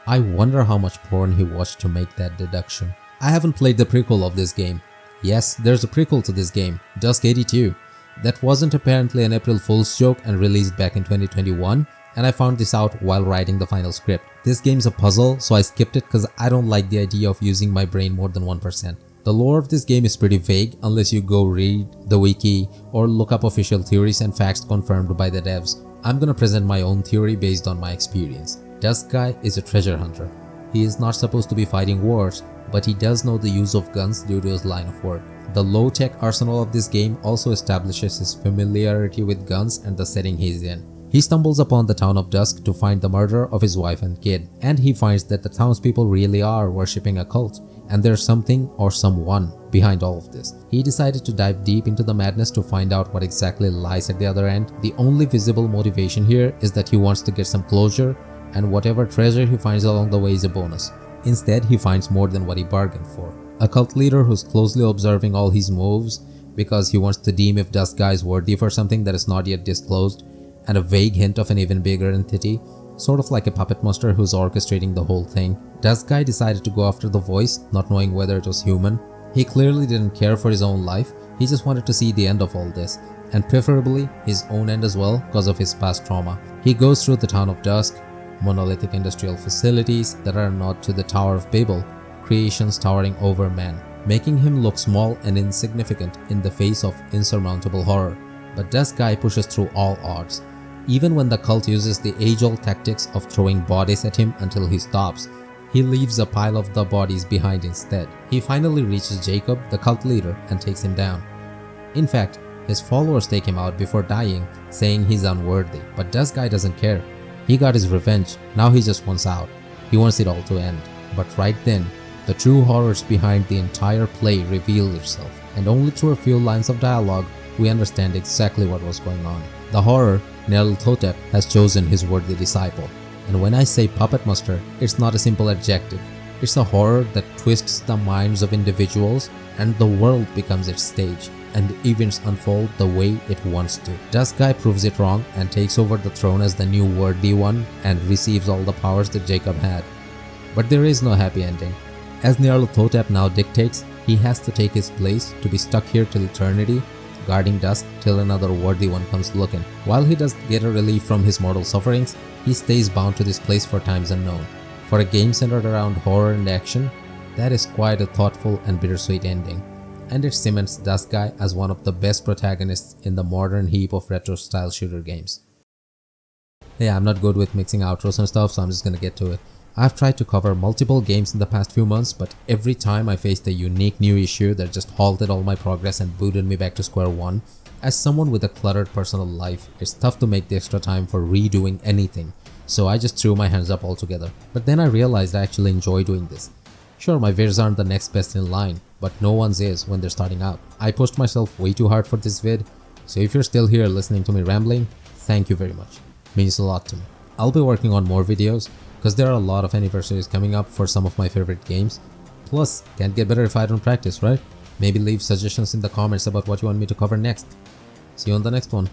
I wonder how much porn he watched to make that deduction. I haven't played the prequel of this game. Yes, there's a prequel to this game, Dusk 82. That wasn't apparently an April Fool's joke and released back in 2021, and I found this out while writing the final script. This game's a puzzle, so I skipped it because I don't like the idea of using my brain more than 1%. The lore of this game is pretty vague unless you go read the wiki or look up official theories and facts confirmed by the devs. I'm gonna present my own theory based on my experience. Dusk Guy is a treasure hunter. He is not supposed to be fighting wars, but he does know the use of guns due to his line of work. The low-tech arsenal of this game also establishes his familiarity with guns and the setting he's in. He stumbles upon the town of Dusk to find the murder of his wife and kid, and he finds that the townspeople really are worshipping a cult, and there's something or someone behind all of this. He decided to dive deep into the madness to find out what exactly lies at the other end. The only visible motivation here is that he wants to get some closure, and whatever treasure he finds along the way is a bonus. Instead, he finds more than what he bargained for. A cult leader who's closely observing all his moves because he wants to deem if Dusk Guy is worthy for something that is not yet disclosed, and a vague hint of an even bigger entity, sort of like a puppet master who's orchestrating the whole thing. Dusk Guy decided to go after the voice, not knowing whether it was human. He clearly didn't care for his own life, he just wanted to see the end of all this, and preferably his own end as well because of his past trauma. He goes through the town of Dusk, monolithic industrial facilities that are a nod to the Tower of Babel, creations towering over man, making him look small and insignificant in the face of insurmountable horror. But Dusk Guy pushes through all odds. Even when the cult uses the age-old tactics of throwing bodies at him until he stops, he leaves a pile of the bodies behind instead. He finally reaches Jacob, the cult leader, and takes him down. In fact, his followers take him out before dying, saying he's unworthy, but Dusk Guy doesn't care. He got his revenge, now he just wants out. He wants it all to end. But right then, the true horrors behind the entire play reveal itself, and only through a few lines of dialogue we understand exactly what was going on. The horror, Nyarlathotep, has chosen his worthy disciple. And when I say puppet master, it's not a simple adjective. It's a horror that twists the minds of individuals and the world becomes its stage, and events unfold the way it wants to. Dusk Guy proves it wrong and takes over the throne as the new worthy one and receives all the powers that Jacob had. But there is no happy ending. As Nyarlathotep now dictates, he has to take his place to be stuck here till eternity, guarding Dusk till another worthy one comes looking. While he does get a relief from his mortal sufferings, he stays bound to this place for times unknown. For a game centered around horror and action, that is quite a thoughtful and bittersweet ending, and it cements Dusk Guy as one of the best protagonists in the modern heap of retro-style shooter games. Yeah, I'm not good with mixing outros and stuff, so I'm just gonna get to it. I've tried to cover multiple games in the past few months, but every time I faced a unique new issue that just halted all my progress and booted me back to square one. As someone with a cluttered personal life, it's tough to make the extra time for redoing anything, so I just threw my hands up altogether. But then I realized I actually enjoy doing this. Sure, my vids aren't the next best in line, but no one's is when they're starting out. I pushed myself way too hard for this vid, so if you're still here listening to me rambling, thank you very much. Means a lot to me. I'll be working on more videos, because there are a lot of anniversaries coming up for some of my favorite games. Plus, can't get better if I don't practice, right? Maybe leave suggestions in the comments about what you want me to cover next. See you on the next one.